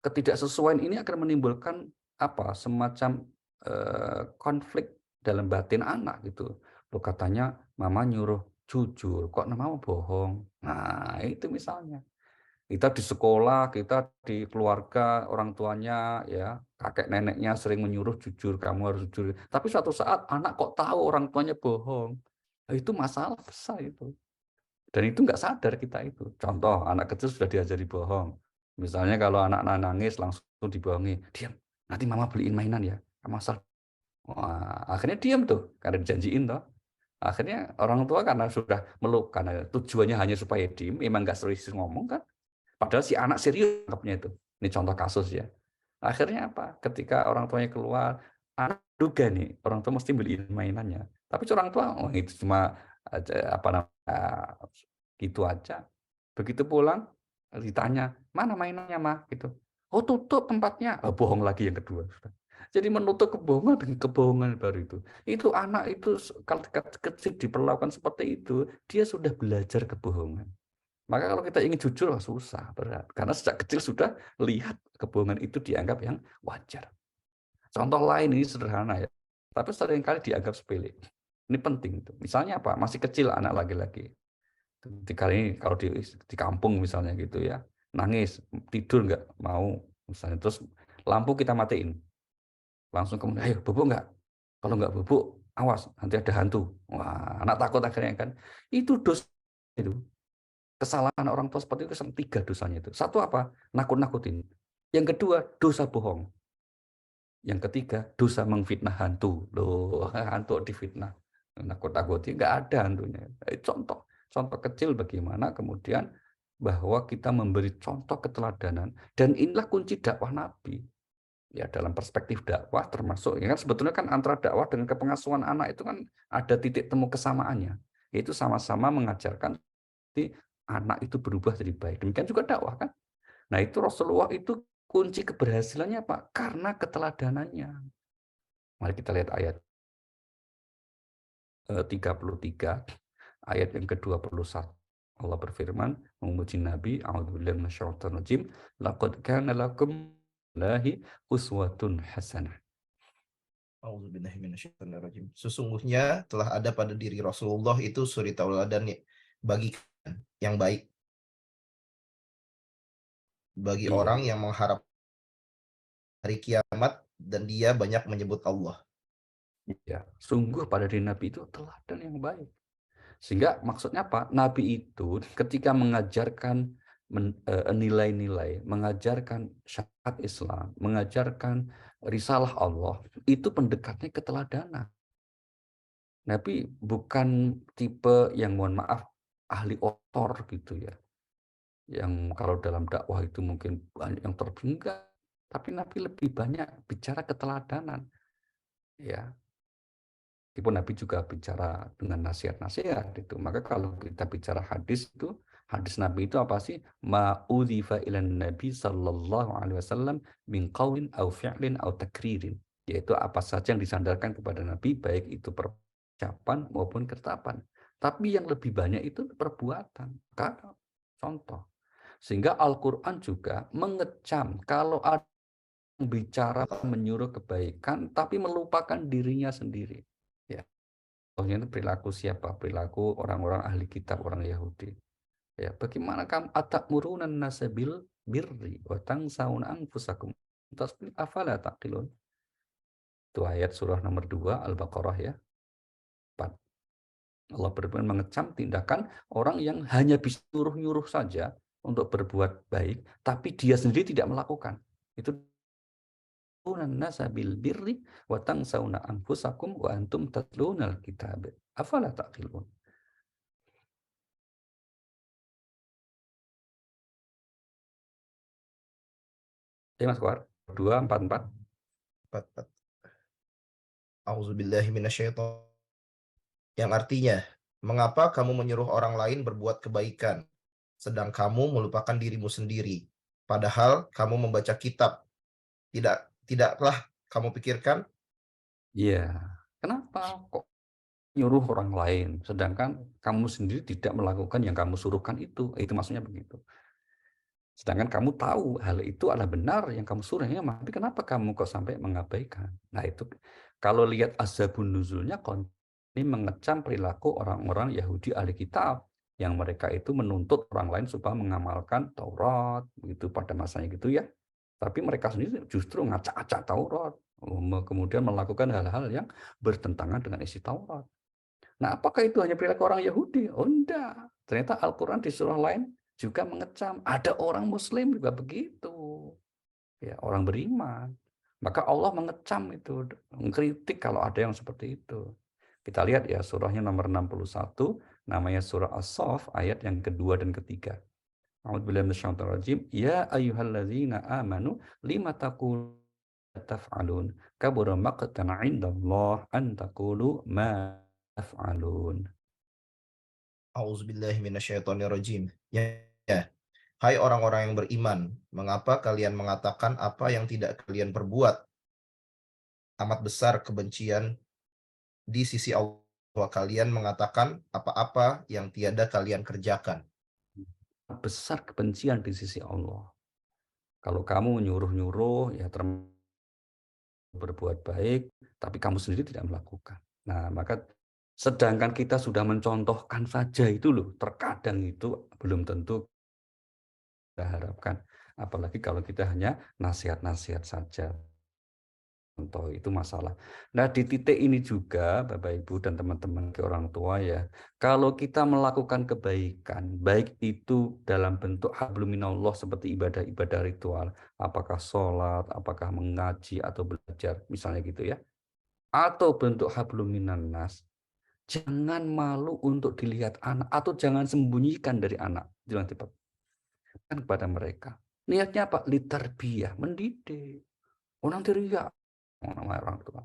Speaker 1: ketidaksesuaian ini akan menimbulkan apa? Semacam konflik dalam batin anak gitu. Loh katanya mama nyuruh jujur, kok mama bohong. Nah, itu misalnya. Kita di sekolah, kita di keluarga, orang tuanya ya, kakek neneknya sering menyuruh jujur, kamu harus jujur. Tapi suatu saat anak kok tahu orang tuanya bohong. Nah, itu masalah besar itu. Dan itu nggak sadar kita itu. Contoh, anak kecil sudah diajari bohong. Misalnya kalau anak nangis langsung dibohongi, diam, nanti mama beliin mainan ya. Masalah. Wah, akhirnya diam tuh, karena dijanjiin toh. Akhirnya orang tua karena sudah meluk, karena tujuannya hanya supaya diem, emang nggak serius ngomong kan. Padahal si anak serius anggapnya itu. Ini contoh kasus ya. Akhirnya apa? Ketika orang tuanya keluar, anak duga nih, orang tua mesti beliin mainannya. Tapi orang tua, oh itu cuma apa namanya, gitu aja. Begitu pulang, ditanya, mana mainannya mah? Gitu. Oh tutup tempatnya. Oh, bohong lagi yang kedua. Jadi menutup kebohongan dengan kebohongan baru itu. Itu anak itu kalau kecil diperlakukan seperti itu, dia sudah belajar kebohongan. Maka kalau kita ingin jujur, susah, berat. Karena sejak kecil sudah lihat kebohongan itu dianggap yang wajar. Contoh lain ini sederhana ya, tapi seringkali dianggap sepele. Ini penting itu. Misalnya apa? Masih kecil anak laki-laki. Ketika ini kalau di kampung misalnya gitu ya, nangis, tidur nggak mau, misalnya terus lampu kita matiin, langsung kemudian, ayo bubuk nggak? Kalau nggak bubuk, awas nanti ada hantu. Wah, anak takut akhirnya kan. Itu dosa itu. Kesalahan orang tua seperti itu tiga dosanya itu. Satu apa? Nakut-nakutin. Yang kedua, dosa bohong. Yang ketiga, dosa mengfitnah hantu. Loh, hantu difitnah. Nakut-nakuti, nggak ada hantunya. Contoh. Contoh kecil bagaimana kemudian bahwa kita memberi contoh keteladanan. Dan inilah kunci dakwah Nabi. Ya, dalam perspektif dakwah termasuk, ya kan sebetulnya kan antara dakwah dengan kepengasuhan anak itu kan ada titik temu kesamaannya. Yaitu sama-sama mengajarkan anak itu berubah jadi baik. Demikian juga dakwah kan. Nah itu Rasulullah itu kunci keberhasilannya Pak, karena keteladanannya. Mari kita lihat ayat 33, ayat yang ke-21. Allah berfirman, memuji Nabi, a'udzubillahi minasyaitonir rajim, laqad kana lakum lahi uswatun hasanah.
Speaker 2: Sesungguhnya telah ada pada diri Rasulullah itu suri tauladan bagi yang baik bagi
Speaker 1: Iya,
Speaker 2: orang yang mengharap hari kiamat dan dia banyak menyebut Allah.
Speaker 1: iya. Sungguh pada diri Nabi itu teladan yang baik. Sehingga maksudnya apa? Nabi itu ketika mengajarkan nilai-nilai, mengajarkan syariat Islam, mengajarkan risalah Allah, itu pendekatnya keteladanan. Nabi bukan tipe yang mohon maaf ahli otor gitu ya. Yang kalau dalam dakwah itu mungkin banyak yang terbingga, tapi Nabi lebih banyak bicara keteladanan. Ya, meskipun Nabi juga bicara dengan nasihat-nasihat itu. Maka kalau kita bicara hadis itu, hadis Nabi itu apa sih? Ma'udhifa ilan Nabi sallallahu alaihi wasallam min qaulin au fi'lin au takririn. Yaitu apa saja yang disandarkan kepada Nabi, baik itu percakapan maupun ketetapan. Tapi yang lebih banyak itu perbuatan. Karena contoh. Sehingga Al-Quran juga mengecam kalau ada yang bicara menyuruh kebaikan tapi melupakan dirinya sendiri. Ya. Contohnya itu perilaku siapa? Perilaku orang-orang ahli kitab, orang Yahudi. Ya, bagaimana kamu atamuruna nasa bil birri wa tansawna anfusakum? Afala taqilun? Itu ayat surah nomor 2 Al-Baqarah ya. 4. Allah berfirman mengecam tindakan orang yang hanya bisa nyuruh-nyuruh saja untuk berbuat baik, tapi dia sendiri tidak melakukan. Itu nasa bil birri wa tansawna anfusakum wa antum tatlunal kitab. Afala taqilun? Ya Mas Kuar, 244.
Speaker 2: Auzubillahi minasyaitonir, yang artinya, mengapa kamu menyuruh orang lain berbuat kebaikan, sedang kamu melupakan dirimu sendiri, padahal kamu membaca kitab. Tidaklah kamu pikirkan
Speaker 1: Iya. Kenapa kok nyuruh orang lain, sedangkan kamu sendiri tidak melakukan yang kamu suruhkan itu? Itu maksudnya begitu. Sedangkan kamu tahu hal itu adalah benar yang kamu suruh, ya, tapi kenapa kamu kok sampai mengabaikan? Nah itu kalau lihat asbabun nuzulnya, ini mengecam perilaku orang-orang Yahudi ahli kitab yang mereka itu menuntut orang lain supaya mengamalkan Taurat gitu pada masanya gitu ya. Tapi mereka sendiri justru ngacak-acak Taurat, kemudian melakukan hal-hal yang bertentangan dengan isi Taurat. Nah, apakah itu hanya perilaku orang Yahudi? Oh, enggak. Ternyata Al-Quran di surah lain juga mengecam. Ada orang Muslim juga begitu. Ya, orang beriman. Maka Allah mengecam itu, mengkritik kalau ada yang seperti itu. Kita lihat ya surahnya nomor 61, namanya surah As-Saff ayat yang kedua dan ketiga. A'udzubillahi minasyaitonir rajim. Ya ayyuhalladzina amanu lima taquluna taf'alun kabura maqtan 'indallah an taqulu ma taf'alun.
Speaker 2: Auzubillahi minasyaitonirrajim. Ya. Hai orang-orang yang beriman, mengapa kalian mengatakan apa yang tidak kalian perbuat? Amat besar kebencian di sisi Allah kalian mengatakan apa-apa yang tiada kalian kerjakan.
Speaker 1: Besar kebencian di sisi Allah. Kalau kamu nyuruh-nyuruh ya berbuat baik, tapi kamu sendiri tidak melakukan. Nah, maka sedangkan kita sudah mencontohkan saja itu loh, terkadang itu belum tentu kita harapkan. Apalagi kalau kita hanya nasihat-nasihat saja. Contoh itu masalah. Nah, di titik ini juga Bapak Ibu dan teman-teman ke orang tua ya, kalau kita melakukan kebaikan, baik itu dalam bentuk habluminallah seperti ibadah-ibadah ritual, apakah sholat, apakah mengaji atau belajar, misalnya gitu ya, atau bentuk habluminan nas, jangan malu untuk dilihat anak atau jangan sembunyikan dari anak. Jangan diperlihatkan kepada mereka. Niatnya apa? Litarbiyah, mendidik. Oh nanti riya sama orang tua.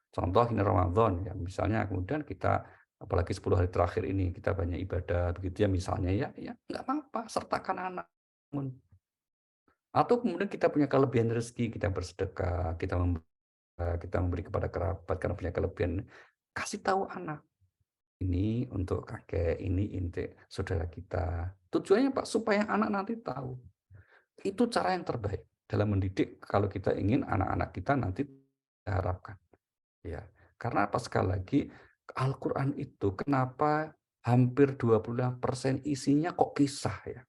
Speaker 1: Contoh ini Ramadan ya, misalnya kemudian kita apalagi 10 hari terakhir ini kita banyak ibadah begitu ya misalnya ya, ya nggak apa-apa sertakan anak. Atau kemudian kita punya kelebihan rezeki, kita bersedekah, kita memberi kepada kerabat karena punya kelebihan. Kasih tahu anak, ini untuk kakek, ini untuk saudara kita. Tujuannya Pak supaya anak nanti tahu. Itu cara yang terbaik dalam mendidik kalau kita ingin anak-anak kita nanti diharapkan. Ya, karena apa sekali lagi Al-Quran itu kenapa hampir 25% isinya kok kisah ya.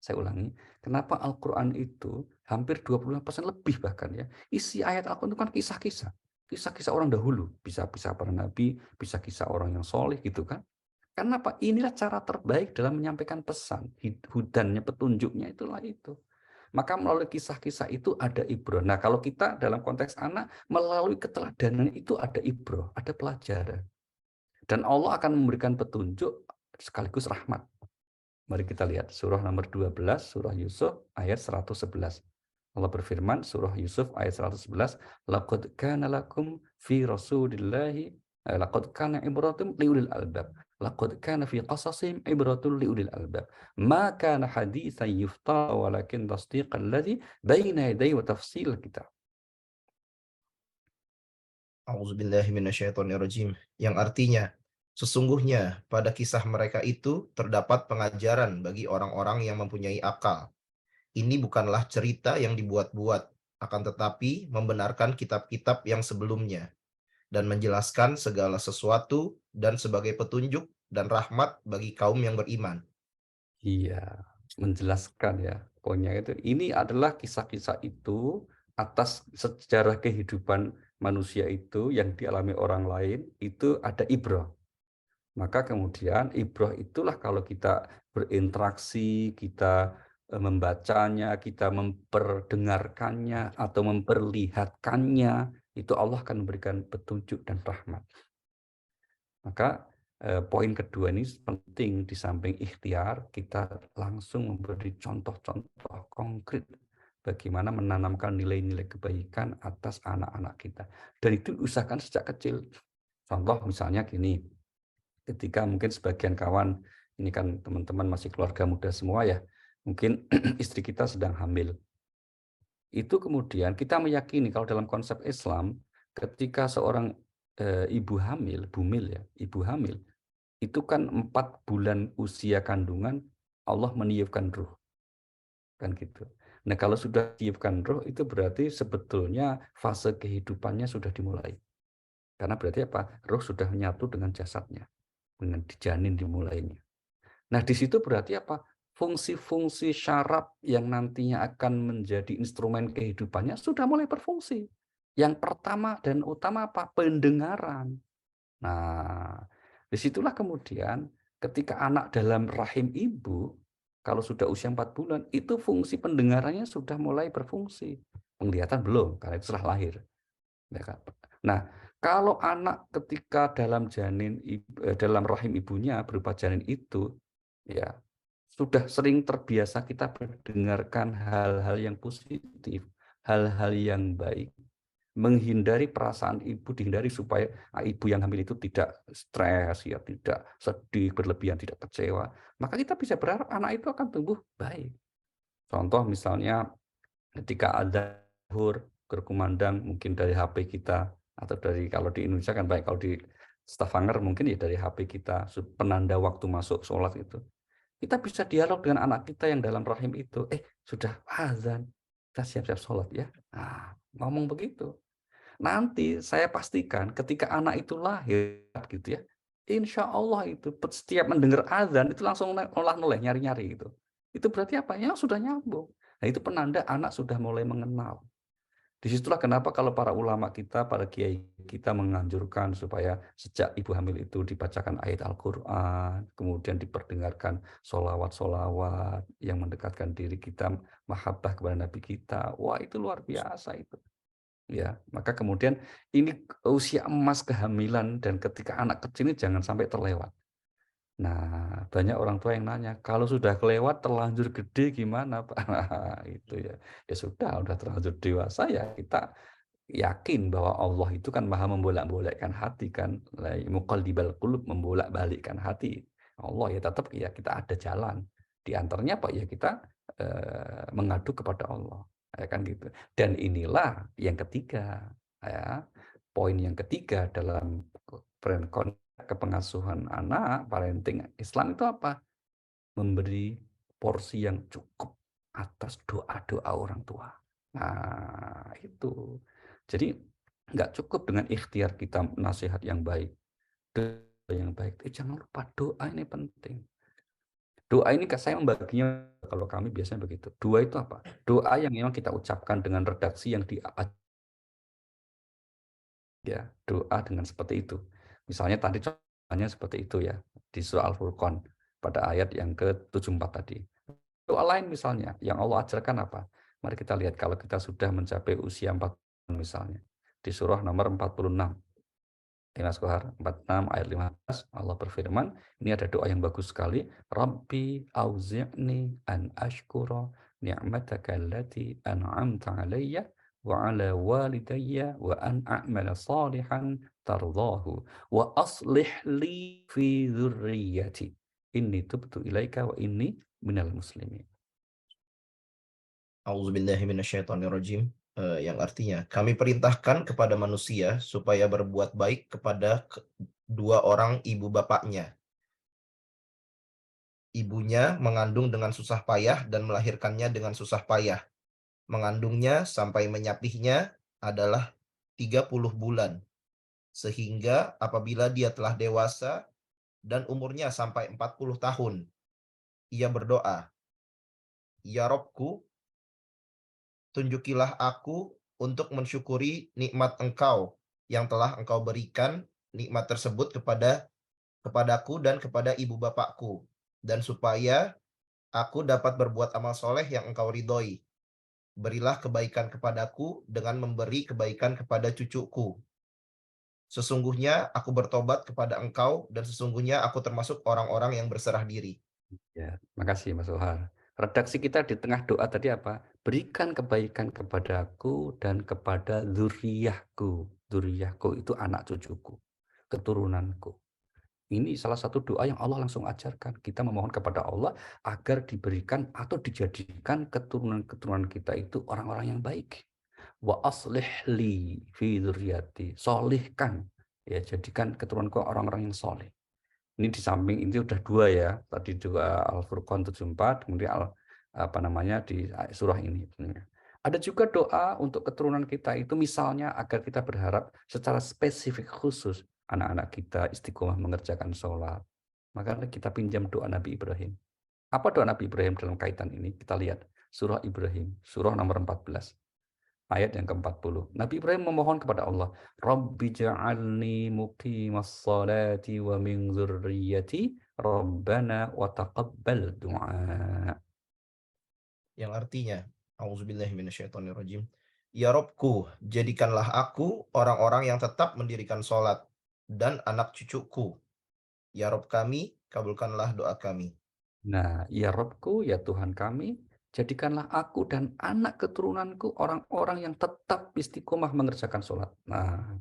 Speaker 1: Saya ulangi, kenapa Al-Quran itu hampir 25% lebih bahkan ya. Isi ayat Al-Quran itu kan kisah-kisah. Kisah-kisah orang dahulu. Bisa kisah para nabi, bisa kisah orang yang soleh gitu kan. Karena apa? Inilah cara terbaik dalam menyampaikan pesan. Hudannya, petunjuknya itulah itu. Maka melalui kisah-kisah itu ada ibroh. Nah kalau kita dalam konteks anak, melalui keteladanan itu ada ibroh, ada pelajaran. Dan Allah akan memberikan petunjuk sekaligus rahmat. Mari kita lihat surah nomor 12, surah Yusuf ayat 111. Allah berfirman surah Yusuf ayat 111, laqad kana lakum fi rasulillahi laqad kana ibratum liulil albab. Laqad kana fi qasasihim ibratun liulil albab. Ma kana haditsan yuftara walakin tasdiqal ladzi baina yadayhi wa tafsil kitab.
Speaker 2: Auzubillahi minasyaitonirrajim. Yang artinya, sesungguhnya pada kisah mereka itu terdapat pengajaran bagi orang-orang yang mempunyai akal. Ini bukanlah cerita yang dibuat-buat, akan tetapi membenarkan kitab-kitab yang sebelumnya dan menjelaskan segala sesuatu dan sebagai petunjuk dan rahmat bagi kaum yang beriman.
Speaker 1: Iya, menjelaskan ya. Pokoknya itu ini adalah kisah-kisah itu atas sejarah kehidupan manusia itu yang dialami orang lain itu ada ibroh. Maka kemudian ibroh itulah kalau kita berinteraksi, kita membacanya, kita memperdengarkannya atau memperlihatkannya, itu Allah akan memberikan petunjuk dan rahmat. Maka poin kedua ini penting di samping ikhtiar, kita langsung memberi contoh-contoh konkret bagaimana menanamkan nilai-nilai kebaikan atas anak-anak kita. Dan itu usahakan sejak kecil. Contoh misalnya gini, ketika mungkin sebagian kawan, ini kan teman-teman masih keluarga muda semua ya, mungkin istri kita sedang hamil. Itu kemudian kita meyakini kalau dalam konsep Islam, ketika seorang ibu hamil, bumil ya, ibu hamil, itu kan 4 bulan usia kandungan Allah meniupkan ruh. Kan gitu. Nah kalau sudah tiupkan ruh itu berarti sebetulnya fase kehidupannya sudah dimulai. Karena berarti apa? Ruh sudah menyatu dengan jasadnya. Dengan dijanin dimulainya. Nah di situ berarti apa? Fungsi-fungsi syaraf yang nantinya akan menjadi instrumen kehidupannya sudah mulai berfungsi. Yang pertama dan utama apa? Pendengaran. Nah, disitulah kemudian ketika anak dalam rahim ibu, kalau sudah usia 4 bulan, itu fungsi pendengarannya sudah mulai berfungsi. penglihatan belum, karena itu setelah lahir. Ya kan? Nah, kalau anak ketika dalam dalam rahim ibunya berupa janin itu, ya sudah sering terbiasa kita mendengarkan hal-hal yang positif, hal-hal yang baik, menghindari perasaan ibu, dihindari supaya ibu yang hamil itu tidak stres, ya tidak sedih berlebihan, tidak kecewa. Maka kita bisa berharap anak itu akan tumbuh baik. Contoh misalnya ketika ada zuhur berkumandang mungkin dari HP kita, atau dari, kalau di Indonesia kan baik, kalau di Stavanger mungkin ya dari HP kita, penanda waktu masuk sholat itu. Kita bisa dialog dengan anak kita yang dalam rahim itu, sudah azan, kita siap-siap sholat ya. Nah, ngomong begitu. Nanti saya pastikan ketika anak itu lahir gitu ya, insya Allah itu setiap mendengar azan itu langsung noleh nyari-nyari gitu. Itu berarti apa? Ya sudah nyambung. Nah itu penanda anak sudah mulai mengenal. Disitulah kenapa kalau para ulama kita, para kiai kita menganjurkan supaya sejak ibu hamil itu dibacakan ayat Al-Quran, kemudian diperdengarkan solawat-solawat yang mendekatkan diri kita, mahabbah kepada Nabi kita. Wah itu luar biasa itu. Ya, maka kemudian ini usia emas kehamilan, dan ketika anak kecil ini jangan sampai terlewat. Nah, banyak orang tua yang nanya, kalau sudah kelewat terlanjur gede gimana, Pak? Nah, itu ya. Ya sudah terlanjur dewasa ya kita yakin bahwa Allah itu kan Maha membolak-balikkan hati kan, la muqallibal qulub, membolak-balikkan hati. Allah ya tetap ya kita ada jalan. Di antaranya apa ya kita mengadu kepada Allah. Ya kan gitu. Dan inilah yang ketiga ya. Poin yang ketiga dalam kepengasuhan anak, parenting Islam itu apa? Memberi porsi yang cukup atas doa-doa orang tua. Nah, itu. Jadi nggak cukup dengan ikhtiar kita nasihat yang baik, doa yang baik. Jangan lupa doa ini penting. Doa ini saya membaginya, kalau kami biasanya begitu. Doa itu apa? Doa yang memang kita ucapkan dengan redaksi yang ya, doa dengan seperti itu. Misalnya tadi contohnya seperti itu ya, di surah Al-Furqan pada ayat yang ke-74 tadi. Doa lain misalnya, yang Allah ajarkan apa? Mari kita lihat kalau kita sudah mencapai usia 4 tahun misalnya. Di surah nomor 46. Mas Kohar, 46 ayat 15, Allah berfirman, ini ada doa yang bagus sekali. Rabbi auzi'ni an ashkura ni'mataka allati an'amta alayya wa ala walidayya wa an a'mala salihan tardahu wa aslih li fi dhurriyyati inni tubtu ilaika wa inni minal muslimin.
Speaker 2: A'udzubillahi minasyaitonirrajim. Yang artinya, kami perintahkan kepada manusia supaya berbuat baik kepada dua orang ibu bapaknya. Ibunya mengandung dengan susah payah dan melahirkannya dengan susah payah. Mengandungnya sampai menyapihnya adalah 30 bulan. Sehingga apabila dia telah dewasa dan umurnya sampai 40 tahun, ia berdoa, "Ya Robku, tunjukilah aku untuk mensyukuri nikmat Engkau yang telah Engkau berikan nikmat tersebut kepadaku dan kepada ibu bapakku, dan supaya aku dapat berbuat amal soleh yang Engkau ridhoi. Berilah kebaikan kepadaku dengan memberi kebaikan kepada cucuku. Sesungguhnya aku bertobat kepada Engkau dan sesungguhnya aku termasuk orang-orang yang berserah diri."
Speaker 1: Ya, makasih Mas Ohar. Redaksi kita di tengah doa tadi apa? Berikan kebaikan kepadaku dan kepada zuriyahku. Zuriyahku itu anak cucuku, keturunanku. Ini salah satu doa yang Allah langsung ajarkan. Kita memohon kepada Allah agar diberikan atau dijadikan keturunan-keturunan kita itu orang-orang yang baik. Wa aslih li fi dzurriyyati. Solihkan. Ya, jadikan keturunanku orang-orang yang soleh. Ini di samping ini udah dua ya. Tadi juga Al-Furqan 74, kemudian di surah ini. Ada juga doa untuk keturunan kita itu misalnya agar kita berharap secara spesifik khusus anak-anak kita istiqomah mengerjakan sholat. Maka kita pinjam doa Nabi Ibrahim. Apa doa Nabi Ibrahim dalam kaitan ini? Kita lihat surah Ibrahim, surah nomor 14. Ayat yang ke-40. Nabi Ibrahim memohon kepada Allah, Rabbi ja'alni muqimas salati wa min dzurriyyati Rabbana wa taqabbal du'a.
Speaker 2: Yang artinya, A'udzubillahi minasyaitonirrajim. Ya Robku, jadikanlah aku orang-orang yang tetap mendirikan sholat dan anak cucuku. Ya Rob kami, kabulkanlah doa kami.
Speaker 1: Nah, ya Robku, ya Tuhan kami, jadikanlah aku dan anak keturunanku orang-orang yang tetap istiqomah mengerjakan sholat. Nah,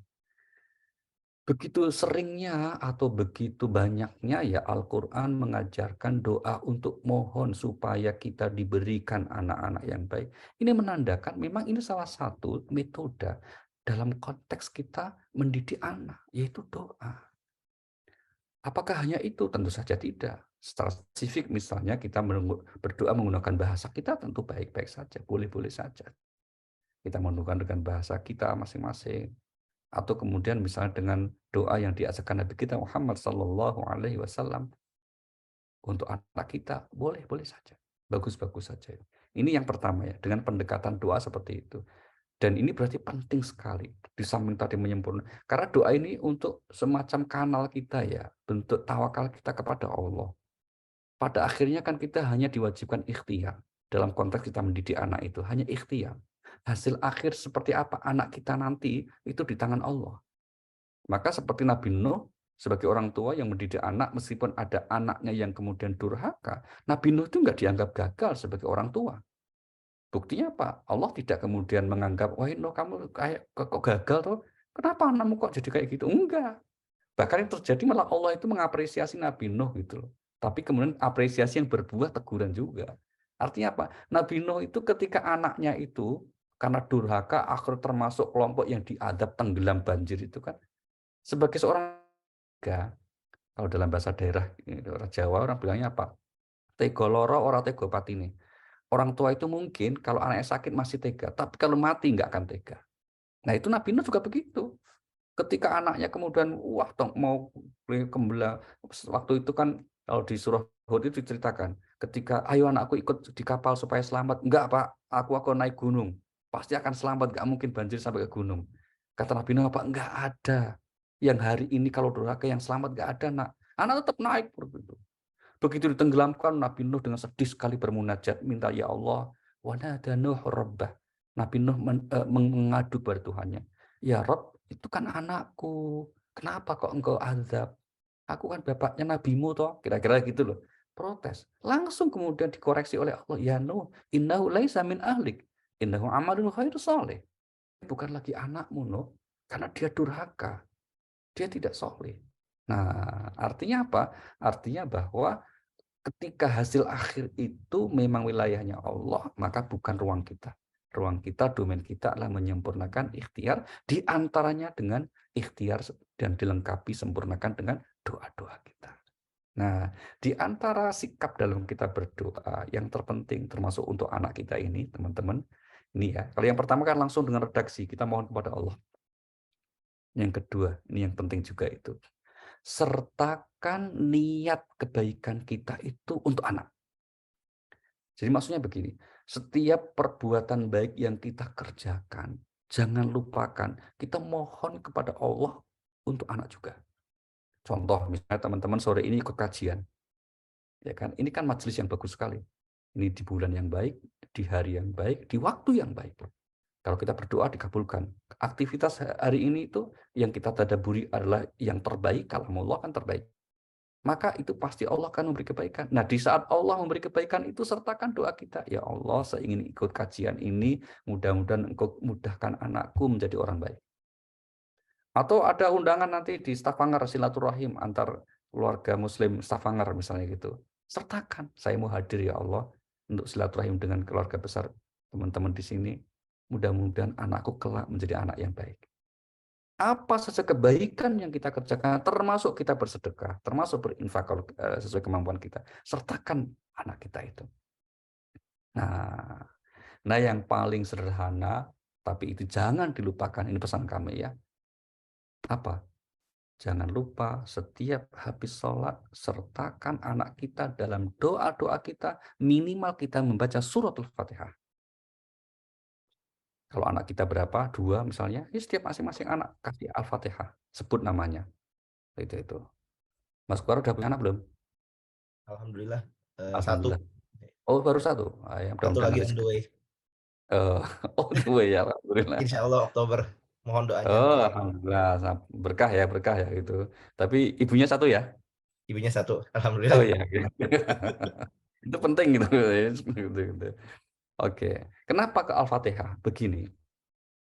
Speaker 1: begitu seringnya atau begitu banyaknya ya Al-Quran mengajarkan doa untuk mohon supaya kita diberikan anak-anak yang baik. Ini menandakan memang ini salah satu metode dalam konteks kita mendidik anak, yaitu doa. Apakah hanya itu? Tentu saja tidak. Secara spesifik misalnya kita berdoa menggunakan bahasa kita tentu baik-baik saja, boleh-boleh saja. Kita menggunakan dengan bahasa kita masing-masing. Atau kemudian misalnya dengan doa yang diajarkan Nabi kita Muhammad Sallallahu Alaihi Wasallam untuk anak kita, boleh-boleh saja. Bagus-bagus saja. Ini yang pertama ya, dengan pendekatan doa seperti itu. Dan ini berarti penting sekali di samping tadi menyempurnakan. Karena doa ini untuk semacam kanal kita ya, bentuk tawakal kita kepada Allah. Pada akhirnya kan kita hanya diwajibkan ikhtiar. Dalam konteks kita mendidik anak itu, hanya ikhtiar. Hasil akhir seperti apa anak kita nanti, itu di tangan Allah. Maka seperti Nabi Nuh, sebagai orang tua yang mendidik anak, meskipun ada anaknya yang kemudian durhaka, Nabi Nuh itu nggak dianggap gagal sebagai orang tua. Buktinya apa? Allah tidak kemudian menganggap, wah Nuh kamu kayak kok gagal tuh, kenapa anakmu kok jadi kayak gitu? Enggak. Bahkan yang terjadi malah Allah itu mengapresiasi Nabi Nuh gitu loh. Tapi kemudian apresiasi yang berbuah teguran juga. Artinya apa? Nabi Nuh itu ketika anaknya itu karena durhaka akhir termasuk kelompok yang diadab tenggelam banjir itu kan. Sebagai seorang kalau dalam bahasa daerah orang Jawa orang bilangnya apa? Tega loro ora tega patine. Orang tua itu mungkin kalau anaknya sakit masih tega, tapi kalau mati nggak akan tega. Nah itu Nabi Nuh juga begitu. Ketika anaknya kemudian wah mau kembali waktu itu kan kalau di surah Hud itu diceritakan ketika ayo anakku ikut di kapal supaya selamat. Enggak Pak, aku naik gunung. Pasti akan selamat, nggak mungkin banjir sampai ke gunung. Kata Nabi Nuh apa? Enggak ada. Yang hari ini kalau durhaka yang selamat nggak ada nak. Anak tetap naik begitu. Begitu ditenggelamkan Nabi Nuh dengan sedih sekali bermunajat minta ya Allah wa nada Nuh rabbah. Nabi Nuh mengadu kepada Tuhannya. Ya Rob, itu kan anakku. Kenapa kok engkau azab? Aku kan bapaknya nabimu toh. Kira-kira gitu loh. Protes. Langsung kemudian dikoreksi oleh Allah. Ya Nuh, innahu laisa min ahlik. Innahu amalun khairu saleh. Bukan lagi anakmu Nuh. Karena dia durhaka. Dia tidak soleh. Nah, artinya apa? Artinya bahwa ketika hasil akhir itu memang wilayahnya Allah, maka bukan ruang kita. Ruang kita, domain kita adalah menyempurnakan ikhtiar, di antaranya dengan ikhtiar dan dilengkapi sempurnakan dengan doa-doa kita. Nah, di antara sikap dalam kita berdoa yang terpenting termasuk untuk anak kita ini, teman-teman, ini ya. Kalau yang pertama kan langsung dengan redaksi, kita mohon kepada Allah. Yang kedua, ini yang penting juga itu. Sertakan niat kebaikan kita itu untuk anak. Jadi maksudnya begini, setiap perbuatan baik yang kita kerjakan, jangan lupakan kita mohon kepada Allah untuk anak juga. Contoh misalnya teman-teman sore ini ikut kajian, ya kan? Ini kan majelis yang bagus sekali. Ini di bulan yang baik, di hari yang baik, di waktu yang baik. Kalau kita berdoa dikabulkan. Aktivitas hari ini itu yang kita tadaburi adalah yang terbaik, kalau Allah kan terbaik. Maka itu pasti Allah akan memberi kebaikan. Nah, di saat Allah memberi kebaikan itu sertakan doa kita. Ya Allah, saya ingin ikut kajian ini, mudah-mudahan Engkau mudahkan anakku menjadi orang baik. Atau ada undangan nanti di Stavanger silaturahim antar keluarga muslim Stavanger misalnya gitu. Sertakan, saya mau hadir ya Allah untuk silaturahim dengan keluarga besar teman-teman di sini. Mudah-mudahan anakku kelak menjadi anak yang baik. Apa saja kebaikan yang kita kerjakan, termasuk kita bersedekah, termasuk berinfak kalau sesuai kemampuan kita, sertakan anak kita itu. Nah, yang paling sederhana, tapi itu jangan dilupakan, ini pesan kami ya. Apa? Jangan lupa setiap habis sholat, sertakan anak kita dalam doa-doa kita, minimal kita membaca suratul Fatihah. Kalau anak kita berapa? Dua misalnya, ya setiap masing-masing anak kasih Al-Fatihah, sebut namanya. Itu. Mas Kuar udah punya anak belum?
Speaker 2: Alhamdulillah, satu.
Speaker 1: Alhamdulillah. Oh, baru satu. Ah, ya,
Speaker 2: Satu
Speaker 1: mudah-mudahan
Speaker 2: lagi
Speaker 1: nanti
Speaker 2: on the
Speaker 1: segera.
Speaker 2: way.
Speaker 1: Oh, oh 2 ya, alhamdulillah.
Speaker 2: Insya Allah Oktober. Mohon doanya
Speaker 1: Oh,
Speaker 2: Pak Kiai.
Speaker 1: alhamdulillah, berkah ya gitu. Tapi ibunya satu ya?
Speaker 2: Ibunya satu,
Speaker 1: Oh
Speaker 2: alhamdulillah.
Speaker 1: ya, gitu. Itu penting gitu. Gitu, gitu. Oke, kenapa ke Al-Fatihah? Begini,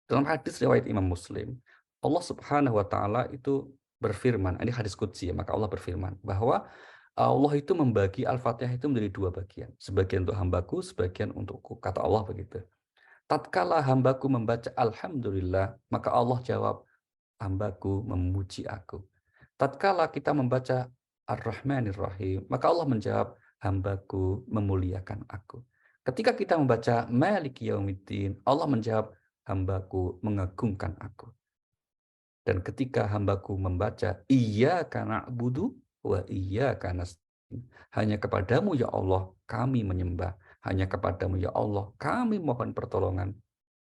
Speaker 1: dalam hadis riwayat Imam Muslim, Allah Subhanahu wa taala itu berfirman, ini hadis qudsi ya, maka Allah berfirman bahwa Allah itu membagi Al-Fatihah itu menjadi 2 bagian. Sebagian untuk hambaku, sebagian untukku, kata Allah begitu. Tatkala hambaku membaca alhamdulillah, maka Allah jawab, hambaku memuji aku. Tatkala kita membaca Ar-Rahmanir Rahim, maka Allah menjawab, hambaku memuliakan aku. Ketika kita membaca Maliki Yaumiddin, Allah menjawab, hambaku mengagungkan aku. Dan ketika hambaku membaca Iyyaka na'budu wa iyyaka nasta'in, hanya kepadamu ya Allah kami menyembah, hanya kepadamu ya Allah kami mohon pertolongan.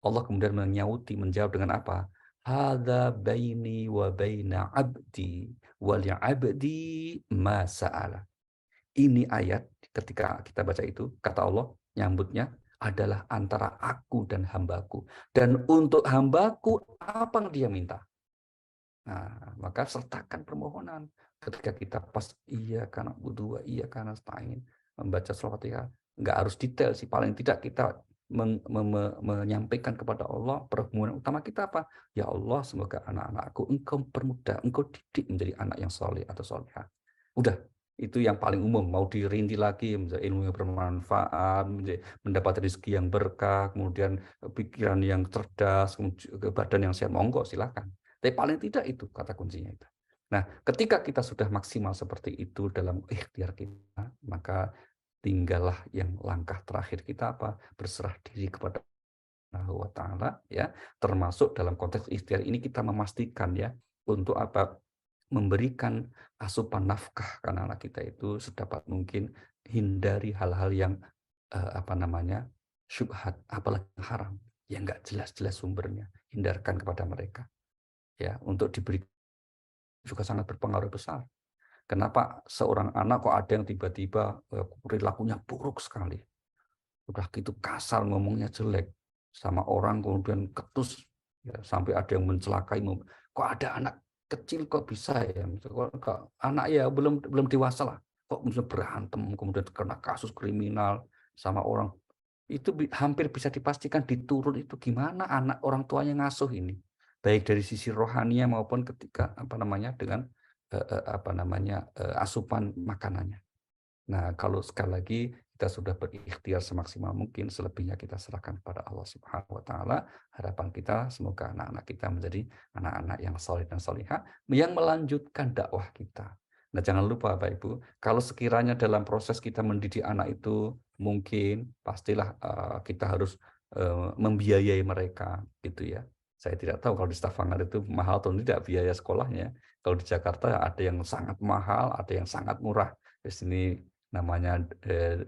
Speaker 1: Allah kemudian menjawab dengan apa? Hadza baini wa baina abdi wa li abdi ma sa'ala. Ini ayat ketika kita baca itu, kata Allah nyambutnya adalah antara aku dan hambaku. Dan untuk hambaku apa yang dia minta? Nah, maka sertakan permohonan. Ketika kita pas iya karena butuh iya karena stain membaca surah Fatihah, nggak harus detail sih. Paling tidak kita menyampaikan kepada Allah permohonan utama kita apa? Ya Allah, semoga anak-anakku Engkau permudah, Engkau didik menjadi anak yang soleh atau solehah. Udah, itu yang paling umum. Mau dirinci lagi, ilmu yang bermanfaat, mendapat rezeki yang berkah, kemudian pikiran yang cerdas, badan yang sehat, monggo silakan. Tapi paling tidak itu kata kuncinya itu. Nah, ketika kita sudah maksimal seperti itu dalam ikhtiar kita, maka tinggallah yang langkah terakhir kita apa? Berserah diri kepada Allah wa taala ya. Termasuk dalam konteks ikhtiar ini kita memastikan ya untuk apa? Memberikan asupan nafkah karena anak kita itu sedapat mungkin, hindari hal-hal yang apa namanya? Syubhat, apalagi haram yang enggak jelas-jelas sumbernya, hindarkan kepada mereka. Ya, untuk diberi juga sangat berpengaruh besar. Kenapa seorang anak kok ada yang tiba-tiba perilakunya buruk sekali. Udah gitu kasar, ngomongnya jelek sama orang, kemudian ketus ya, sampai ada yang mencelakai. Kok ada anak kecil kok bisa ya? Kok anak ya belum dewasa lah. Kok misalnya berantem, kemudian kena kasus kriminal sama orang. Itu hampir bisa dipastikan diturun itu gimana anak orang tuanya ngasuh ini. Baik dari sisi rohaninya maupun ketika apa namanya dengan apa namanya asupan makanannya. Nah, kalau sekali lagi kita sudah berikhtiar semaksimal mungkin, selebihnya kita serahkan kepada Allah Subhanahu wa taala. Harapan kita semoga anak-anak kita menjadi anak-anak yang saleh dan salihah yang melanjutkan dakwah kita. Nah, jangan lupa Bapak Ibu, kalau sekiranya dalam proses kita mendidik anak itu mungkin pastilah kita harus membiayai mereka gitu ya. Saya tidak tahu kalau di Stavanger itu mahal atau tidak biaya sekolahnya. Kalau di Jakarta ada yang sangat mahal, ada yang sangat murah. Di sini namanya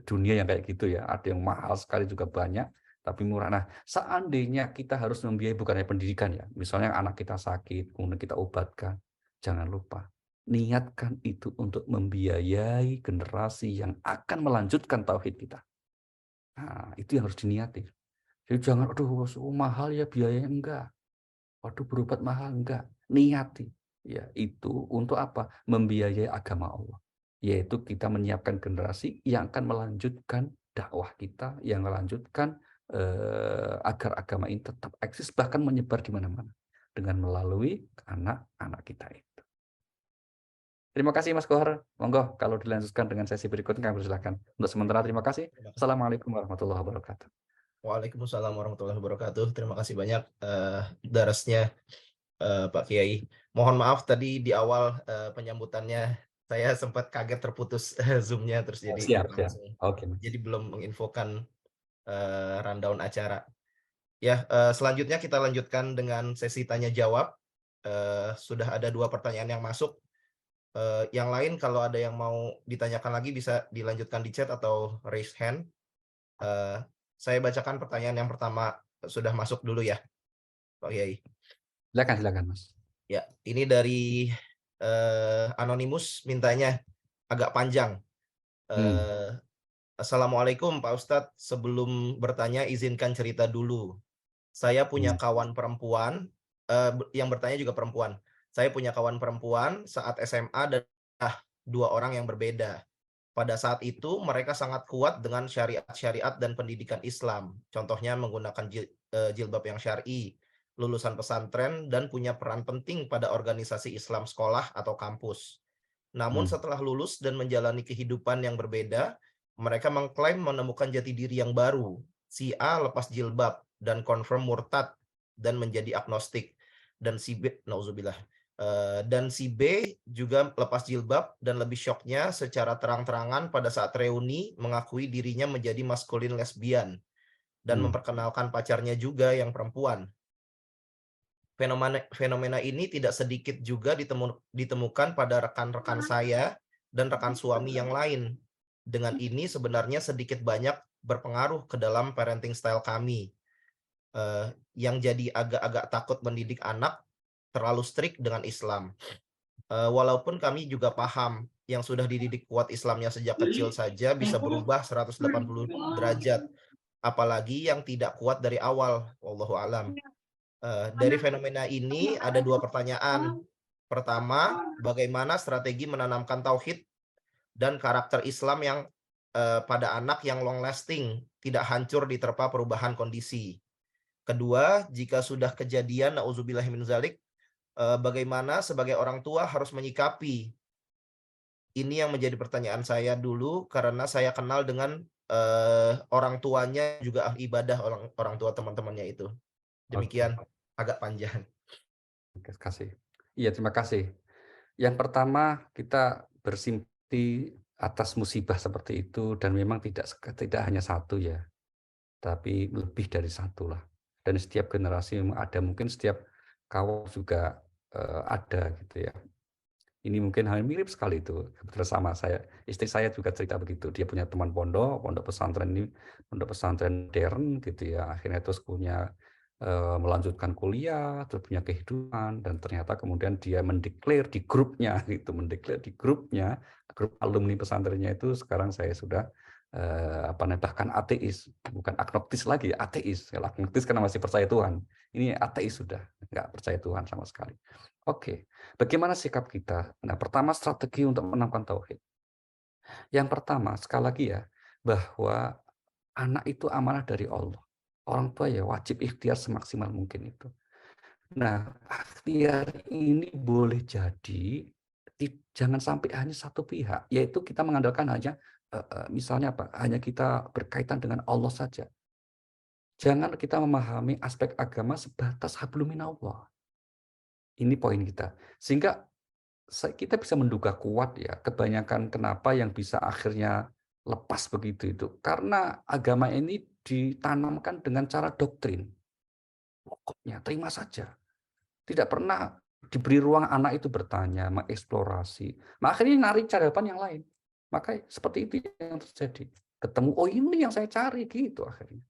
Speaker 1: dunia yang kayak gitu ya, ada yang mahal sekali juga banyak tapi murah. Nah, seandainya kita harus membiayai bukan hanya pendidikan ya, misalnya anak kita sakit kemudian kita obatkan, jangan lupa niatkan itu untuk membiayai generasi yang akan melanjutkan tauhid kita. Nah, itu yang harus diniati. Jadi jangan aduh mahal ya biayanya, enggak, waduh berobat mahal, enggak, niati ya itu untuk apa? Membiayai agama Allah, yaitu kita menyiapkan generasi yang akan melanjutkan dakwah kita, yang melanjutkan agar agama ini tetap eksis bahkan menyebar di mana-mana dengan melalui anak-anak kita itu. Terima kasih Mas Kohar. Monggo kalau dilanjutkan dengan sesi berikutnya kami persilakan. Untuk sementara terima kasih.
Speaker 2: Terima kasih.
Speaker 1: Assalamualaikum warahmatullahi wabarakatuh.
Speaker 2: Waalaikumsalam warahmatullahi wabarakatuh. Terima kasih banyak darasnya Pak Kiai. Mohon maaf tadi di awal penyambutannya saya sempat kaget terputus Zoom-nya terus
Speaker 1: Oh,
Speaker 2: jadi
Speaker 1: siap, siap.
Speaker 2: langsung.
Speaker 1: Oke, Mas.
Speaker 2: Jadi belum menginfokan rundown acara. Ya, selanjutnya kita lanjutkan dengan sesi tanya jawab. Sudah ada 2 pertanyaan yang masuk. Yang lain kalau ada yang mau ditanyakan lagi bisa dilanjutkan di chat atau raise hand. Saya bacakan pertanyaan yang pertama sudah masuk dulu ya, Pak Kiai.
Speaker 1: Silakan, silakan, Mas.
Speaker 2: Ya, ini dari Anonymous mintanya agak panjang. Assalamualaikum Pak Ustadz. Sebelum bertanya, izinkan cerita dulu. Saya punya
Speaker 1: Hmm.
Speaker 2: kawan perempuan, yang bertanya juga perempuan. Saya punya kawan perempuan saat SMA dan dua orang yang berbeda. Pada saat itu mereka sangat kuat dengan syariat-syariat dan pendidikan Islam. Contohnya menggunakan jilbab yang syar'i, lulusan pesantren, dan punya peran penting pada organisasi Islam sekolah atau kampus. Namun
Speaker 1: Hmm.
Speaker 2: setelah lulus dan menjalani kehidupan yang berbeda, mereka mengklaim menemukan jati diri yang baru. Si A lepas jilbab dan confirm murtad dan menjadi agnostik. Dan si B, nauzubillah. Dan si B juga lepas jilbab dan lebih syoknya secara terang-terangan pada saat reuni mengakui dirinya menjadi maskulin lesbian dan
Speaker 1: Hmm.
Speaker 2: memperkenalkan pacarnya juga yang perempuan. Fenomena ini tidak sedikit juga ditemukan pada rekan-rekan saya dan rekan suami yang lain. Dengan ini sebenarnya sedikit banyak berpengaruh ke dalam parenting style kami. Yang jadi agak-agak takut mendidik anak terlalu strict dengan Islam. Walaupun kami juga paham yang sudah dididik kuat Islamnya sejak kecil saja bisa berubah 180 derajat, apalagi yang tidak kuat dari awal. Wallahu alam. Dari fenomena ini ada dua pertanyaan. Pertama, bagaimana strategi menanamkan tauhid dan karakter Islam yang pada anak yang long lasting, tidak hancur diterpa perubahan kondisi. Kedua, jika sudah kejadian, nauzubillah min zalik, bagaimana sebagai orang tua harus menyikapi? Ini yang menjadi pertanyaan saya dulu karena saya kenal dengan orang tuanya juga ahli ibadah, orang tua teman-temannya itu.
Speaker 1: Oke,
Speaker 2: Demikian, agak panjang.
Speaker 1: terima kasih. Iya, terima kasih. Yang pertama, kita bersimpati atas musibah seperti itu dan memang tidak hanya satu ya, tapi lebih dari satu lah. Dan setiap generasi memang ada, mungkin setiap kaum juga ada gitu ya. Ini mungkin hal mirip sekali itu kebetulan sama saya. Istri saya juga cerita begitu. Dia punya teman pondok, pondok pesantren ini, pondok pesantren modern gitu ya. Akhirnya terus punya melanjutkan kuliah, terus punya kehidupan dan ternyata kemudian dia mendeklar di grupnya gitu, mendeklar di grupnya, grup alumni pesantrennya itu sekarang saya sudah apa namanya bahkan ateis, bukan agnostis lagi, ateis. Kalau agnostis karena masih percaya Tuhan. Ini ateis sudah, nggak percaya Tuhan sama sekali. Oke. Bagaimana sikap kita? Nah, pertama strategi untuk menanamkan tauhid. Yang pertama, sekali lagi ya, bahwa anak itu amanah dari Allah. Orang tua ya wajib ikhtiar semaksimal mungkin itu. Nah, ikhtiar ini boleh jadi jangan sampai hanya satu pihak, yaitu kita mengandalkan hanya misalnya apa? Hanya kita berkaitan dengan Allah saja. Jangan kita memahami aspek agama sebatas hablum minallah. Ini poin kita. Sehingga kita bisa menduga kuat ya, kebanyakan kenapa yang bisa akhirnya lepas begitu itu. Karena agama ini ditanamkan dengan cara doktrin. Pokoknya terima saja. Tidak pernah diberi ruang anak itu bertanya, mengeksplorasi. Akhirnya narik jawaban yang lain. Maka seperti itu yang terjadi. Ketemu, oh ini yang saya cari gitu akhirnya.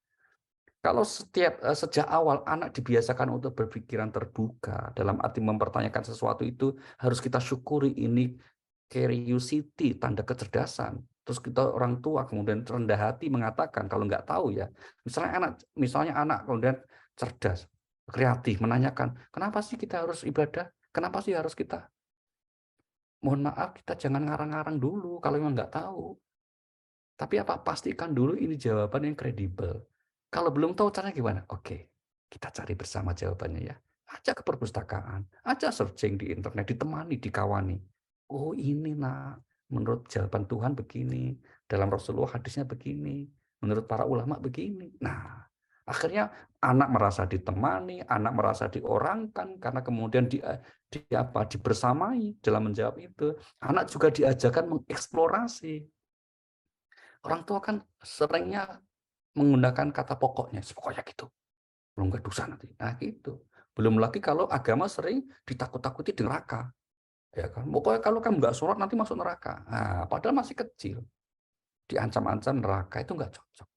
Speaker 1: Kalau sejak awal anak dibiasakan untuk berpikiran terbuka, dalam arti mempertanyakan sesuatu itu harus kita syukuri ini curiosity, tanda kecerdasan. Terus kita orang tua kemudian rendah hati mengatakan kalau nggak tahu ya, misalnya anak kemudian cerdas, kreatif, menanyakan, kenapa sih kita harus ibadah? Kenapa sih harus kita? Mohon maaf, kita jangan ngarang-ngarang dulu kalau memang nggak tahu. Tapi pastikan dulu ini jawaban yang kredibel. Kalau belum tahu caranya gimana? Oke, kita cari bersama jawabannya ya. Ajak ke perpustakaan, ajak searching di internet, ditemani, dikawani. Oh ini nak, menurut jawaban Tuhan begini, dalam Rasulullah hadisnya begini, menurut para ulama begini. Nah, akhirnya anak merasa ditemani, anak merasa diorangkan karena kemudian dibersamai dalam menjawab itu. Anak juga diajarkan mengeksplorasi. Orang tua kan seringnya menggunakan kata pokoknya, pokoknya gitu, belum ke dosa nanti. Nah gitu. Belum lagi kalau agama sering ditakut-takuti di neraka. Ya kan? Pokoknya kalau kamu nggak sholat nanti masuk neraka. Nah, padahal masih kecil. Diancam-ancam neraka itu nggak cocok.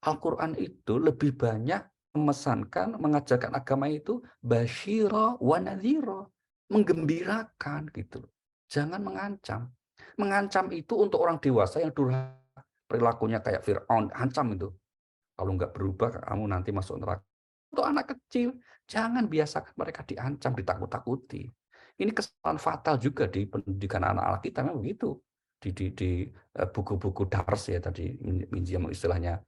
Speaker 1: Al-Quran itu lebih banyak memesankan, mengajarkan agama itu basyira wa nadhira, menggembirakan gitu. Jangan mengancam. Mengancam itu untuk orang dewasa yang durhaka. perilakunya kayak Firaun, ancam itu. Kalau nggak berubah kamu nanti masuk neraka. Untuk anak kecil, jangan biasakan mereka diancam, ditakut-takuti. Ini kesalahan fatal juga di pendidikan anak-anak kita memang begitu. Di buku-buku dars ya tadi minjam istilahnya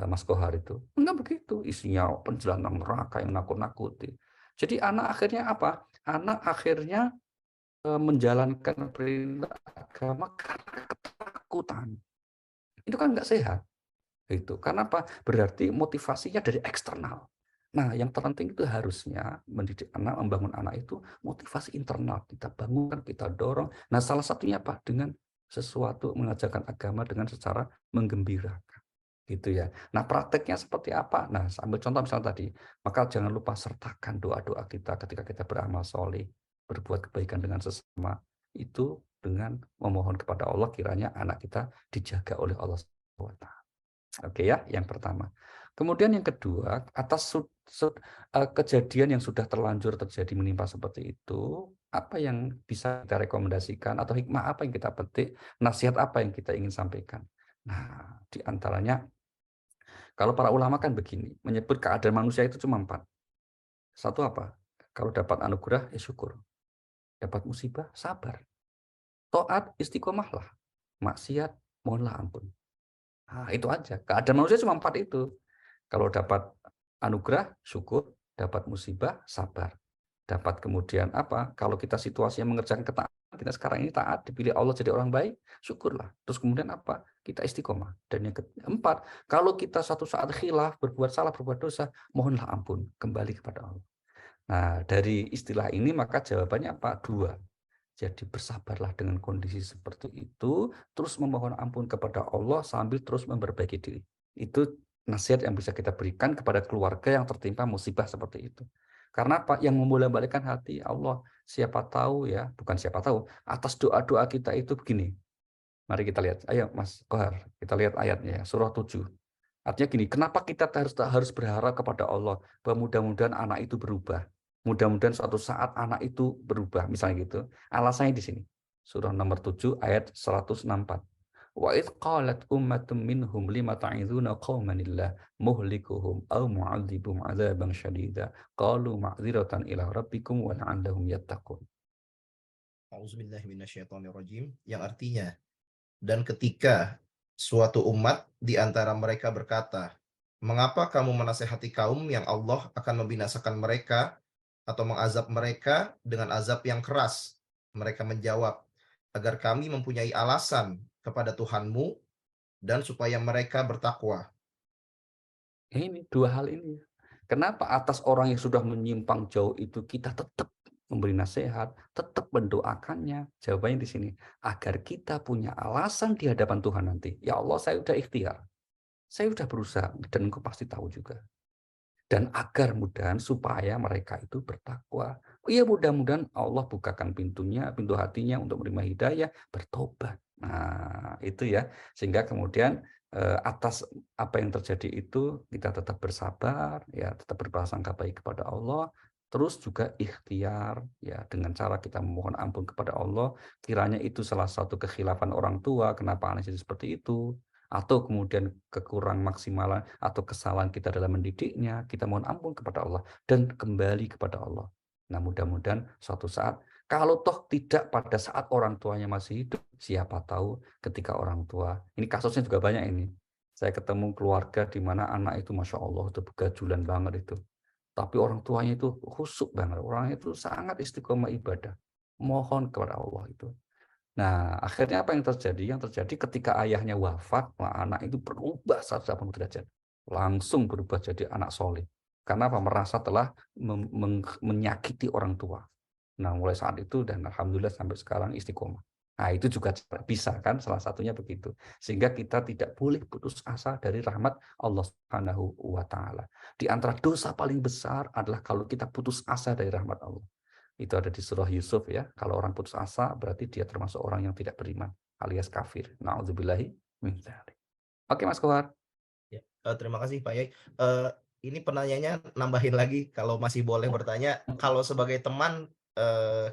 Speaker 1: Mas Kohar itu. Enggak begitu, isinya penjelasan neraka yang nakut-nakuti. Jadi anak akhirnya apa? Anak akhirnya menjalankan perintah agama karena ketakutan. Itu kan nggak sehat. Itu. Karena apa? Berarti motivasinya dari eksternal. Nah, yang terpenting itu harusnya mendidik anak, membangun anak itu motivasi internal. Kita bangunkan, kita dorong. Nah, salah satunya apa? Dengan sesuatu mengajarkan agama dengan secara menggembirakan. Gitu ya. Nah, prakteknya seperti apa? Nah, ambil contoh misalnya tadi, maka jangan lupa sertakan doa-doa kita ketika kita beramal soleh, berbuat kebaikan dengan sesama, itu dengan memohon kepada Allah kiranya anak kita dijaga oleh Allah SWT. Oke ya, yang pertama. Kemudian yang kedua, atas kejadian yang sudah terlanjur terjadi menimpa seperti itu, apa yang bisa kita rekomendasikan atau hikmah apa yang kita petik, nasihat apa yang kita ingin sampaikan. Nah, di antaranya, kalau para ulama kan begini, menyebut keadaan manusia itu cuma 4. Satu apa? Kalau dapat anugerah, ya syukur. Dapat musibah, sabar. Taat, istiqomahlah. Maksiat, mohonlah ampun. Nah, itu aja. Keadaan manusia cuma 4 itu. Kalau dapat anugerah, syukur. Dapat musibah, sabar. Dapat kemudian apa? Kalau kita situasinya mengerjakan ketaatan, kita sekarang ini taat, dipilih Allah jadi orang baik, syukurlah. Terus kemudian apa? Kita istiqomah. Dan yang keempat, kalau kita suatu saat khilaf, berbuat salah, berbuat dosa, mohonlah ampun, kembali kepada Allah. Nah, dari istilah ini maka jawabannya apa? 2. Jadi bersabarlah dengan kondisi seperti itu, terus memohon ampun kepada Allah sambil terus memperbaiki diri. Itu nasihat yang bisa kita berikan kepada keluarga yang tertimpa musibah seperti itu. Karena apa? Yang membolak-balikkan hati Allah, siapa tahu ya, bukan siapa tahu, atas doa-doa kita itu begini. Mari kita lihat. Ayo Mas Kohar, kita lihat ayatnya ya, surah 7. Artinya gini, kenapa kita harus berharap kepada Allah bahwa mudah-mudahan anak itu berubah. Mudah-mudahan suatu saat anak itu berubah, misalnya gitu. Alasannya di sini. Surah nomor 7 ayat 164. Wa idh qalat ummatun minhum lima ta'iduna qaumanillah muhlikuhum aw mu'adzibuhum 'adzaban syadida qalu ma'dziratan ila rabbikum wa la'allahum yattaqun.
Speaker 2: Auzubillahiminasyaitonirrajim, yang artinya, dan ketika suatu umat di antara mereka berkata, "Mengapa kamu menasehati kaum yang Allah akan membinasakan mereka atau mengazab mereka dengan azab yang keras?" Mereka menjawab, "Agar kami mempunyai alasan kepada Tuhanmu dan supaya mereka bertakwa."
Speaker 1: Ini dua hal ini. Kenapa atas orang yang sudah menyimpang jauh itu kita tetap memberi nasihat, tetap mendoakannya? Jawabannya di sini, agar kita punya alasan di hadapan Tuhan nanti. Ya Allah, saya sudah ikhtiar. Saya sudah berusaha dan Engkau pasti tahu juga. Dan agar mudahan supaya mereka itu bertakwa. Oh iya, mudah-mudahan Allah bukakan pintunya, pintu hatinya untuk menerima hidayah, bertobat. Nah, itu ya. Sehingga kemudian atas apa yang terjadi itu kita tetap bersabar, ya, tetap berprasangka baik kepada Allah, terus juga ikhtiar ya dengan cara kita memohon ampun kepada Allah, kiranya itu salah satu kekhilafan orang tua, kenapa anak jadi seperti itu, atau kemudian kekurang maksimalan atau kesalahan kita dalam mendidiknya, kita mohon ampun kepada Allah dan kembali kepada Allah. Nah, mudah-mudahan suatu saat, kalau toh tidak pada saat orang tuanya masih hidup, siapa tahu ketika orang tua, ini kasusnya juga banyak ini. Saya ketemu keluarga di mana anak itu Masya Allah, itu begajulan banget itu. Tapi orang tuanya itu khusyuk banget, orangnya itu sangat istiqomah ibadah. Mohon kepada Allah itu. Nah, akhirnya apa yang terjadi? Yang terjadi ketika ayahnya wafat, anak itu berubah 180 derajat. Langsung berubah jadi anak soleh. Karena apa? Merasa telah menyakiti orang tua. Nah, mulai saat itu dan alhamdulillah sampai sekarang istiqomah. Nah, itu juga bisa kan, salah satunya begitu. Sehingga kita tidak boleh putus asa dari rahmat Allah Subhanahu wa taala. Di antara dosa paling besar adalah kalau kita putus asa dari rahmat Allah. Itu ada di surah Yusuf ya. Kalau orang putus asa berarti dia termasuk orang yang tidak beriman alias kafir. Nauzubillahi min dzalik. Oke Mas Kohar.
Speaker 2: Ya, terima kasih Pak Yai. Ini penanyanya nambahin lagi kalau masih boleh bertanya, kalau sebagai teman,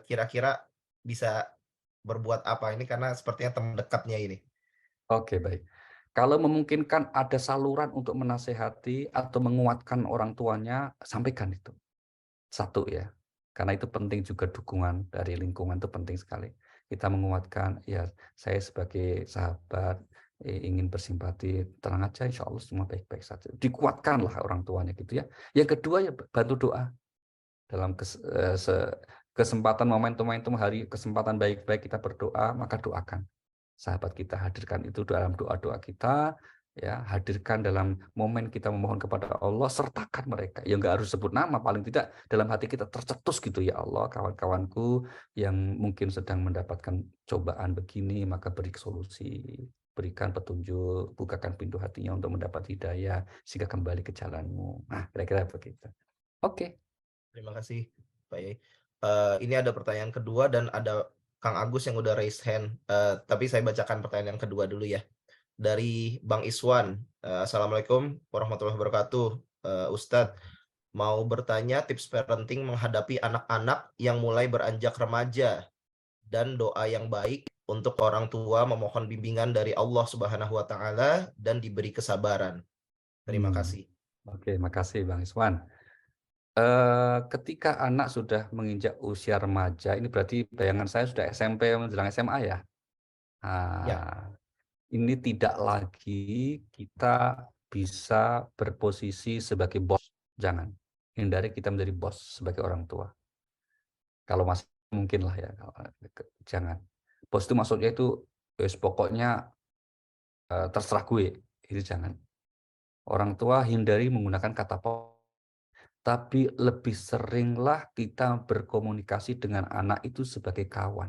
Speaker 2: kira-kira bisa berbuat apa? Ini karena sepertinya teman dekatnya ini.
Speaker 1: Oke baik. Kalau memungkinkan ada saluran untuk menasehati atau menguatkan orang tuanya, sampaikan itu. Satu ya, karena itu penting juga dukungan dari lingkungan itu penting sekali. Kita menguatkan, ya saya sebagai sahabat ingin bersimpati, tenang aja insya Allah semua baik-baik saja. Dikuatkanlah orang tuanya gitu ya. Yang kedua ya bantu doa dalam kesempatan momentum-momentum hari kesempatan baik-baik kita berdoa, maka doakan sahabat kita, hadirkan itu dalam doa-doa kita, ya hadirkan dalam momen kita memohon kepada Allah, sertakan mereka. Ya nggak harus sebut nama, paling tidak dalam hati kita tercetus gitu, ya Allah kawan-kawanku yang mungkin sedang mendapatkan cobaan begini, maka beri solusi, berikan petunjuk, bukakan pintu hatinya untuk mendapat hidayah sehingga kembali ke jalanmu. Nah, kira-kira begitu. Oke.
Speaker 2: Terima kasih, Pak Yai. Ini ada pertanyaan kedua dan ada Kang Agus yang udah raise hand. Tapi saya bacakan pertanyaan yang kedua dulu ya. Dari Bang Iswan. Assalamualaikum warahmatullahi wabarakatuh. Ustadz, mau bertanya tips parenting menghadapi anak-anak yang mulai beranjak remaja dan doa yang baik untuk orang tua memohon bimbingan dari Allah Subhanahu wa taala dan diberi kesabaran. Terima kasih.
Speaker 1: Oke, makasih Bang Iswan. Ketika anak sudah menginjak usia remaja, ini berarti bayangan saya sudah SMP menjelang SMA ya?
Speaker 2: Ya,
Speaker 1: Nah, ini tidak lagi kita bisa berposisi sebagai bos, jangan. Hindari kita menjadi bos sebagai orang tua. Kalau masih mungkin lah ya, jangan. Bos itu maksudnya itu, pokoknya terserah gue, itu jangan. Orang tua hindari menggunakan kata bos. Tapi lebih seringlah kita berkomunikasi dengan anak itu sebagai kawan,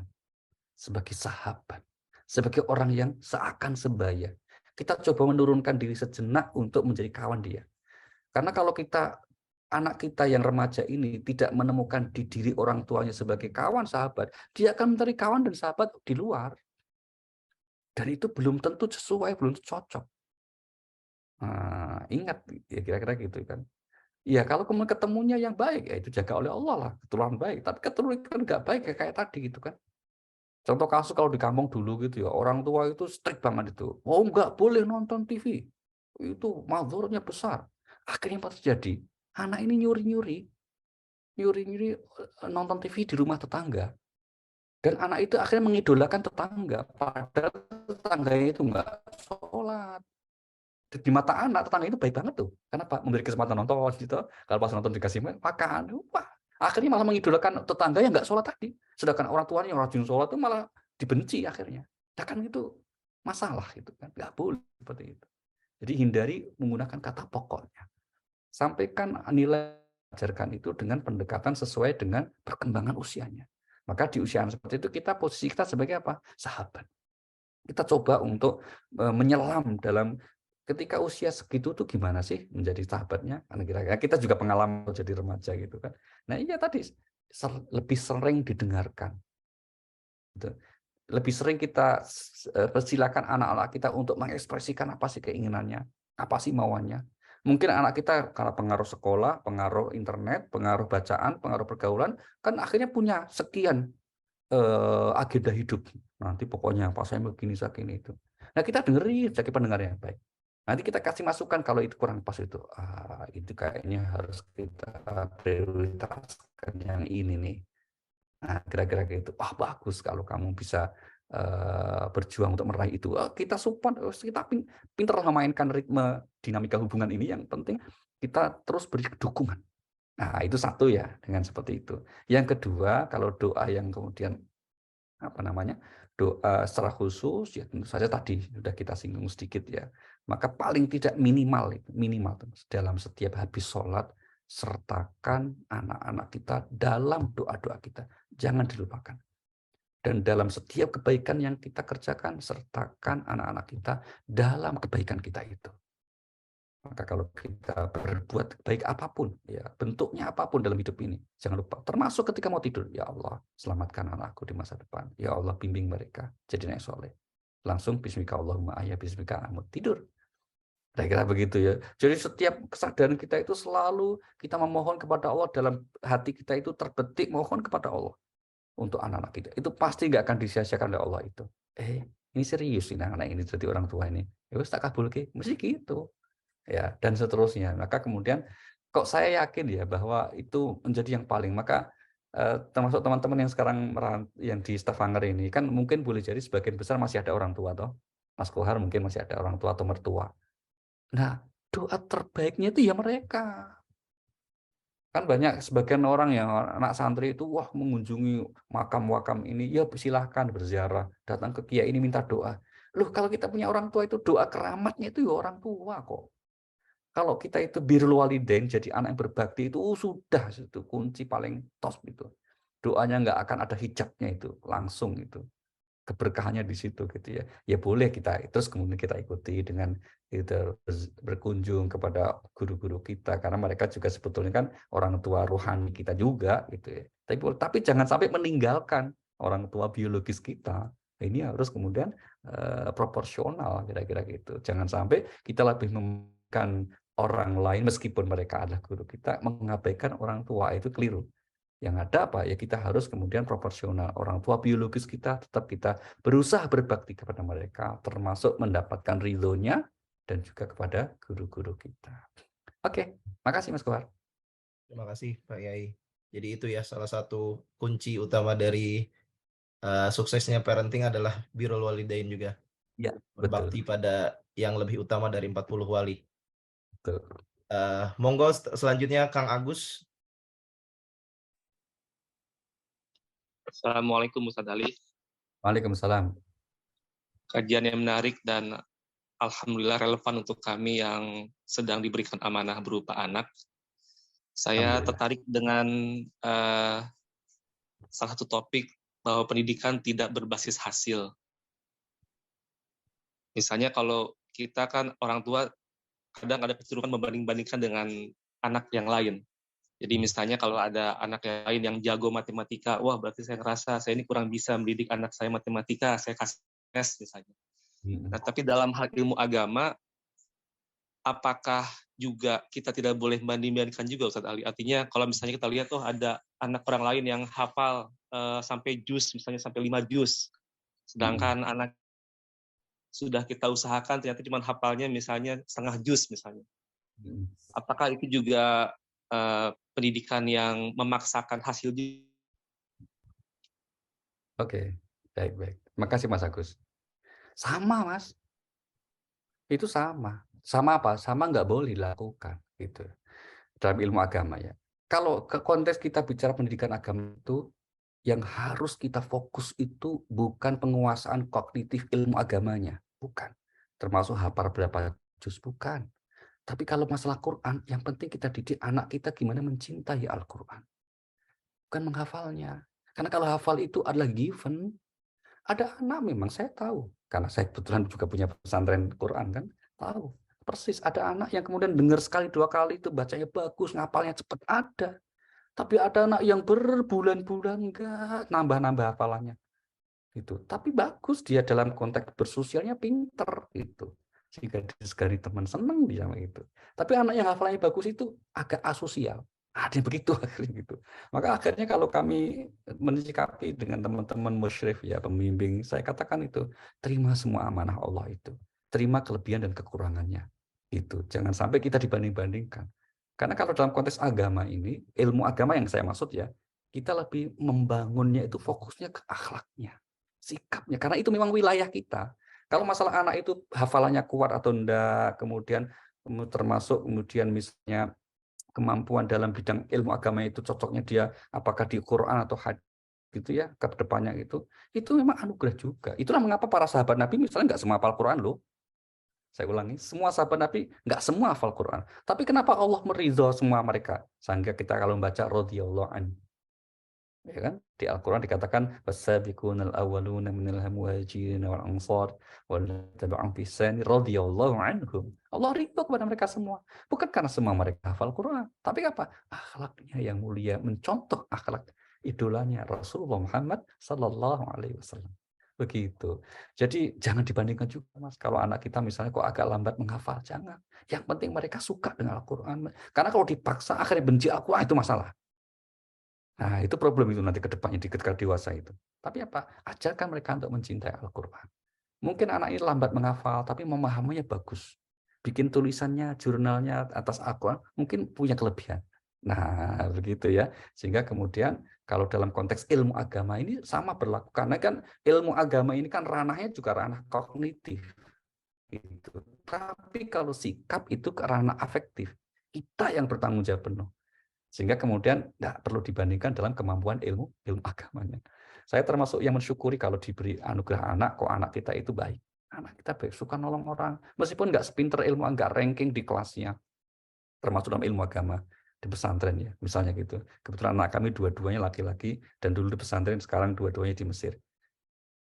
Speaker 1: sebagai sahabat, sebagai orang yang seakan sebaya. Kita coba menurunkan diri sejenak untuk menjadi kawan dia. Karena kalau anak kita yang remaja ini tidak menemukan di diri orang tuanya sebagai kawan, sahabat, dia akan mencari kawan dan sahabat di luar. Dan itu belum tentu sesuai, belum tentu cocok. Nah, ingat, ya kira-kira gitu kan. Iya, kalau kemudian ketemunya yang baik, ya itu jaga oleh Allah lah, keturunan baik. Tapi keturunan kan nggak baik ya kayak tadi gitu kan. Contoh kasus kalau di kampung dulu gitu ya, orang tua itu strict banget itu. Oh, nggak boleh nonton TV. Itu madorotnya besar. Akhirnya apa terjadi? Anak ini nyuri-nyuri nonton TV di rumah tetangga. Dan anak itu akhirnya mengidolakan tetangga. Padahal tetangganya itu nggak sholat. Di mata anak tetangga itu baik banget tuh. Kenapa? Memberi kesempatan nonton gitu. Kalau pas nonton dikasih makan, wah, akhirnya malah mengidolakan tetangga yang nggak sholat tadi. Sedangkan orang tuanya yang rajin sholat itu malah dibenci akhirnya. Ya kan itu masalah itu kan, nggak boleh seperti itu. Jadi hindari menggunakan kata pokoknya. Sampaikan nilai, ajarkan itu dengan pendekatan sesuai dengan perkembangan usianya. Maka di usia seperti itu posisi kita sebagai apa? Sahabat. Kita coba untuk menyelam dalam ketika usia segitu tuh gimana sih menjadi sahabatnya? Kira-kira kita juga pengalaman jadi remaja gitu kan. Nah iya tadi lebih sering didengarkan. Gitu. Lebih sering kita persilakan anak-anak kita untuk mengekspresikan apa sih keinginannya, apa sih mauannya. Mungkin anak kita karena pengaruh sekolah, pengaruh internet, pengaruh bacaan, pengaruh pergaulan, kan akhirnya punya sekian agenda hidup. Nanti pokoknya apa saya begini, saya begini itu. Nah kita dengerin sebagai pendengar yang baik. Nanti kita kasih masukan kalau itu kurang pas itu. Itu kayaknya harus kita prioritaskan yang ini nih. Nah, kira-kira gitu. Wah, bagus kalau kamu bisa berjuang untuk meraih itu. Kita support, kita pintar memainkan ritme dinamika hubungan ini. Yang penting kita terus beri dukungan. Nah, itu satu ya dengan seperti itu. Yang kedua, kalau doa yang kemudian apa namanya? Doa secara khusus ya tentu saja tadi sudah kita singgung sedikit ya. Maka paling tidak minimal dalam setiap habis sholat sertakan anak-anak kita dalam doa-doa kita. Jangan dilupakan. Dan dalam setiap kebaikan yang kita kerjakan sertakan anak-anak kita dalam kebaikan kita itu. Maka kalau kita berbuat baik apapun, ya bentuknya apapun dalam hidup ini, jangan lupa. Termasuk ketika mau tidur, ya Allah, selamatkan anakku di masa depan. Ya Allah, bimbing mereka jadi anak soleh. Langsung bismika Allahumma ayah bismika amut tidur. Kira-kira begitu ya. Jadi setiap kesadaran kita itu selalu kita memohon kepada Allah, dalam hati kita itu terbetik mohon kepada Allah untuk anak-anak kita. Itu pasti nggak akan disia-siakan oleh Allah itu. ini serius ini anak ini jadi orang tua ini. Ya wis tak kabulke, mesti gitu. Ya, dan seterusnya. Maka kemudian kok saya yakin ya bahwa itu menjadi yang paling. Maka termasuk teman-teman yang sekarang yang di Stavanger ini kan mungkin boleh jadi sebagian besar masih ada orang tua toh. Mas Kohar mungkin masih ada orang tua atau mertua. Nah, doa terbaiknya itu ya mereka. Kan banyak sebagian orang yang anak santri itu wah mengunjungi makam-makam ini, ya silahkan berziarah, datang ke kiai ini minta doa. Loh, kalau kita punya orang tua itu doa keramatnya itu ya orang tua kok. Kalau kita itu birrul walidain, jadi anak yang berbakti itu sudah itu kunci paling top itu. Doanya nggak akan ada hijabnya itu, langsung itu. Keberkahannya di situ gitu ya. Ya boleh kita terus kemudian kita ikuti dengan itu berkunjung kepada guru-guru kita karena mereka juga sebetulnya kan orang tua rohani kita juga gitu ya. Tapi jangan sampai meninggalkan orang tua biologis kita. Ini harus kemudian proporsional kira-kira gitu. Jangan sampai kita lebih memberikan orang lain meskipun mereka adalah guru kita mengabaikan orang tua, itu keliru. Yang ada apa? Ya kita harus kemudian proporsional. Orang tua biologis kita tetap kita berusaha berbakti kepada mereka, termasuk mendapatkan ridhonya dan juga kepada guru-guru kita. Oke, makasih Mas Kohar.
Speaker 2: Terima kasih Pak Yai. Jadi itu ya salah satu kunci utama dari suksesnya parenting adalah birrul walidain juga.
Speaker 1: Ya,
Speaker 2: Berbakti
Speaker 1: betul.
Speaker 2: pada yang lebih utama dari 40 wali.
Speaker 1: Betul.
Speaker 2: Monggo selanjutnya Kang Agus.
Speaker 3: Assalamualaikum Ustadz Ali.
Speaker 1: Waalaikumsalam.
Speaker 3: Kajian yang menarik dan alhamdulillah relevan untuk kami yang sedang diberikan amanah berupa anak. Saya tertarik dengan salah satu topik bahwa pendidikan tidak berbasis hasil. Misalnya kalau kita kan orang tua kadang ada kecenderungan membanding-bandingkan dengan anak yang lain. Jadi misalnya kalau ada anak yang lain yang jago matematika, wah berarti saya ngerasa saya ini kurang bisa mendidik anak saya matematika, saya kasih tes misalnya. Nah, tapi dalam hal ilmu agama, apakah juga kita tidak boleh banding-bandingkan juga Ustadz Ali? Artinya kalau misalnya kita lihat tuh ada anak orang lain yang hafal sampai juz, misalnya sampai 5 juz. Sedangkan anak sudah kita usahakan ternyata cuma hafalnya misalnya setengah juz misalnya. Apakah itu juga pendidikan yang memaksakan hasil?
Speaker 1: Oke, baik-baik. Makasih Mas Agus. Sama Mas, itu sama. Sama apa? Sama nggak boleh dilakukan gitu dalam ilmu agama ya. Kalau ke konteks kita bicara pendidikan agama itu, yang harus kita fokus itu bukan penguasaan kognitif ilmu agamanya, bukan. Termasuk hafal berapa juz, bukan. Tapi kalau masalah Quran, yang penting kita didik anak kita gimana mencintai Al-Quran. Bukan menghafalnya. Karena kalau hafal itu adalah given, ada anak memang saya tahu. Karena saya kebetulan juga punya pesantren Quran kan, tahu. Persis ada anak yang kemudian dengar sekali dua kali itu bacanya bagus, ngapalnya cepat, ada. Tapi ada anak yang berbulan-bulan enggak nambah-nambah hafalannya. Gitu. Tapi bagus dia dalam konteks bersosialnya pinter itu. Jika disegani teman senang dia sama itu. Tapi anak yang hafalannya bagus itu agak asosial. Ada yang begitu akhirnya gitu. Maka akhirnya kalau kami menyikapi dengan teman-teman musyrif ya pembimbing, saya katakan itu terima semua amanah Allah itu. Terima kelebihan dan kekurangannya. Itu. Jangan sampai kita dibanding-bandingkan. Karena kalau dalam konteks agama ini, ilmu agama yang saya maksud ya, kita lebih membangunnya itu fokusnya ke akhlaknya, sikapnya. Karena itu memang wilayah kita. Kalau masalah anak itu hafalannya kuat atau enggak, kemudian termasuk kemudian misalnya kemampuan dalam bidang ilmu agama itu cocoknya dia apakah di Quran atau hadis gitu ya ke depannya itu memang anugerah juga. Itulah mengapa para sahabat Nabi misalnya nggak semua hafal Quran loh. Saya ulangi, semua sahabat Nabi nggak semua hafal Quran. Tapi kenapa Allah meridho semua mereka? Sehingga kita kalau membaca radhiyallahu anhu, ya kan? Di Al-Quran dikatakan wasabiqunal awwaluna minal muhajirin wal ansar wal tabi'un biihsan radhiyallahu anhum. Allah ridho kepada mereka semua. Bukan karena semua mereka hafal Quran, tapi apa? Akhlaknya yang mulia, mencontoh akhlak idolanya Rasulullah Muhammad sallallahu alaihi wasallam. Begitu. Jadi jangan dibandingkan juga Mas. Kalau anak kita misalnya kok agak lambat menghafal, jangan. Yang penting mereka suka dengan Al-Quran. Karena kalau dipaksa akhirnya benci aku, itu masalah. Nah, itu problem itu nanti ke depannya ketika dewasa itu. Tapi apa? Ajarkan mereka untuk mencintai Al-Quran. Mungkin anak ini lambat menghafal, tapi memahaminya bagus. Bikin tulisannya, jurnalnya atas Al-Quran, mungkin punya kelebihan. Nah, begitu ya. Sehingga kemudian kalau dalam konteks ilmu agama ini sama berlaku. Karena kan ilmu agama ini kan ranahnya juga ranah kognitif. Gitu. Tapi kalau sikap itu ke ranah afektif. Kita yang bertanggung jawab penuh. Sehingga kemudian tidak perlu dibandingkan dalam kemampuan ilmu agamanya. Saya termasuk yang mensyukuri kalau diberi anugerah anak, kok anak kita itu baik. Anak kita baik, suka nolong orang. Meskipun nggak sepinter ilmu, nggak ranking di kelasnya. Termasuk dalam ilmu agama. Di pesantren ya, misalnya gitu. Kebetulan anak kami dua-duanya laki-laki, dan dulu di pesantren, sekarang dua-duanya di Mesir.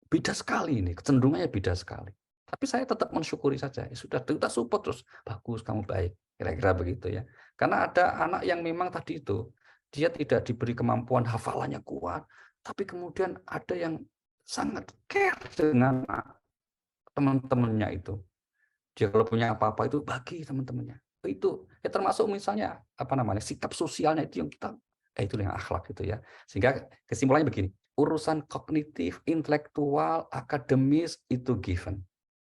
Speaker 1: Beda sekali ini, kecenderungannya beda sekali. Tapi saya tetap mensyukuri saja. Ya sudah, kita support terus. Bagus, kamu baik. Kira-kira begitu ya. Karena ada anak yang memang tadi itu, dia tidak diberi kemampuan hafalannya kuat, tapi kemudian ada yang sangat care dengan teman-temannya itu. Dia kalau punya apa-apa itu bagi teman-temannya. Itu ya termasuk misalnya apa namanya sikap sosialnya itu yang kita itu yang akhlak gitu ya. Sehingga kesimpulannya begini, urusan kognitif, intelektual, akademis itu given.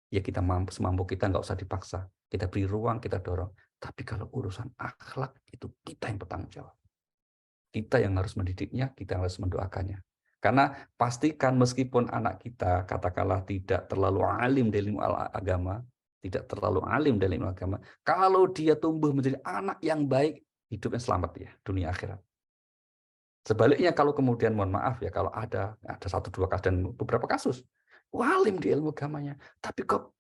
Speaker 1: Ya kita semampu kita, nggak usah dipaksa. Kita beri ruang, kita dorong. Tapi kalau urusan akhlak itu kita yang bertanggung jawab. Kita yang harus mendidiknya, kita yang harus mendoakannya. Karena pastikan meskipun anak kita katakanlah tidak terlalu alim dalam agama, tidak terlalu alim dalam ilmu agama, kalau dia tumbuh menjadi anak yang baik, hidupnya selamat ya, dunia akhirat. Sebaliknya kalau kemudian mohon maaf ya, kalau ada satu dua kasus dan beberapa kasus, alim di ilmu agamanya, tapi kok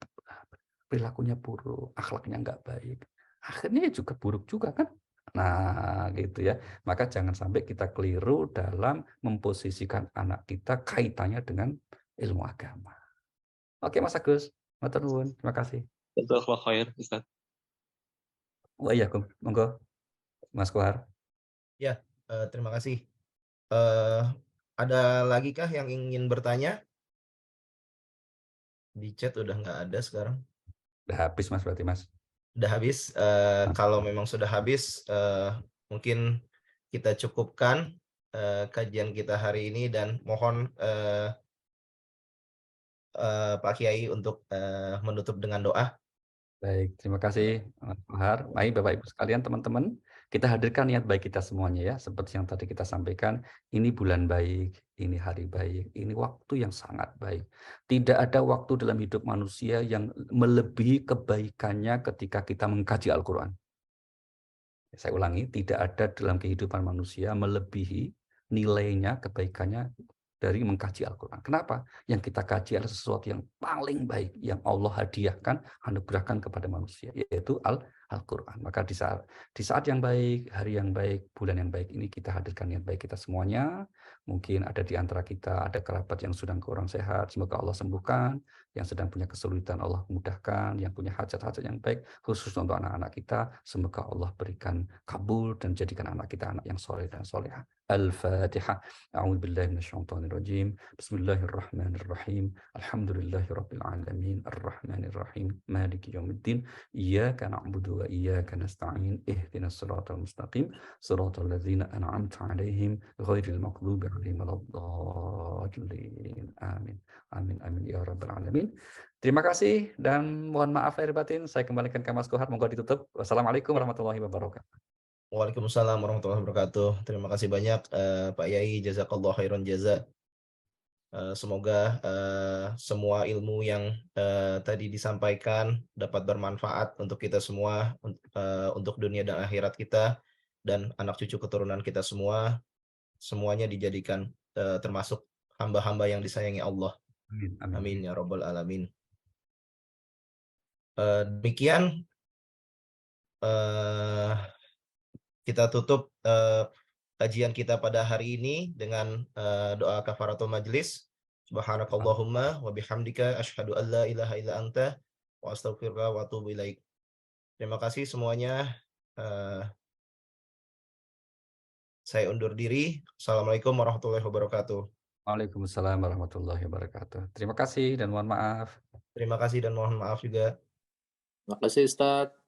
Speaker 1: perilakunya buruk, akhlaknya nggak baik, akhirnya juga buruk juga kan. Nah, gitu ya. Maka jangan sampai kita keliru dalam memposisikan anak kita kaitannya dengan ilmu agama. Oke, Mas Agus. Matur nuwun. Terima kasih.
Speaker 3: Jazakallah khair, Ustaz.
Speaker 1: Wah iya, monggo. Mas Kohar.
Speaker 2: Ya, terima kasih. Ada lagi kah yang ingin bertanya? Di chat udah nggak ada sekarang.
Speaker 1: Udah habis, Mas, berarti, Mas.
Speaker 2: Udah habis. Kalau memang sudah habis, mungkin kita cukupkan kajian kita hari ini dan mohon Pak Kiai untuk menutup dengan doa.
Speaker 1: Baik, terima kasih, Mas Kohar. Baik, Bapak Ibu sekalian, teman-teman, kita hadirkan niat baik kita semuanya ya. Seperti yang tadi kita sampaikan, ini bulan baik, ini hari baik, ini waktu yang sangat baik. Tidak ada waktu dalam hidup manusia yang melebihi kebaikannya ketika kita mengkaji Al-Quran. Saya ulangi, tidak ada dalam kehidupan manusia melebihi nilainya, kebaikannya dari mengkaji Al-Quran. Kenapa? Yang kita kaji adalah sesuatu yang paling baik, yang Allah hadiahkan, anugerahkan kepada manusia, yaitu Al-Quran. Maka di saat yang baik, hari yang baik, bulan yang baik ini kita hadirkan niat baik kita semuanya. Mungkin ada di antara kita, ada kerabat yang sedang kurang sehat, semoga Allah sembuhkan. Yang sedang punya kesulitan, Allah mudahkan. Yang punya hajat-hajat yang baik, khusus untuk anak-anak kita, semoga Allah berikan kabul dan jadikan anak kita anak yang soleh dan soleha. Al-Fatihah. A'udzu billahi minasyaitonir rajim. Bismillahirrahmanirrahim. Alhamdulillahirabbil alamin. Arrahmanir rahim. Maliki yaumiddin. Iyyaka na'budu wa iyyaka nasta'in. Ihdinas siratal mustaqim. Siratal ladzina an'amta 'alaihim ghairil maghdubi 'alaihim waladdallin. Amin. Amin amin ya rabbal alamin. Terima kasih dan mohon maaf lahir batin. Saya kembalikan ke Mas Kohar. Monggo ditutup. Wassalamualaikum warahmatullahi wabarakatuh.
Speaker 2: Waalaikumsalam warahmatullahi wabarakatuh. Terima kasih banyak Pak Yai, jazakallahu khairan jaza. Semoga semua ilmu yang tadi disampaikan dapat bermanfaat untuk kita semua, untuk dunia dan akhirat kita, dan anak cucu keturunan kita semua. Semuanya dijadikan termasuk hamba-hamba yang disayangi Allah.
Speaker 1: Amin. Amin.
Speaker 2: Amin ya rabbal alamin. Demikian kita tutup kajian kita pada hari ini dengan doa kafaratul majlis. Subhanakallahumma wa bihamdika asyhadu an la ilaha illa anta wa astaghfiruka wa atubu ilaik. Terima kasih semuanya. Saya undur diri. Assalamualaikum warahmatullahi wabarakatuh.
Speaker 1: Waalaikumsalam warahmatullahi wabarakatuh. Terima kasih dan mohon maaf.
Speaker 2: Terima kasih dan mohon maaf juga.
Speaker 3: Terima kasih, Ustaz.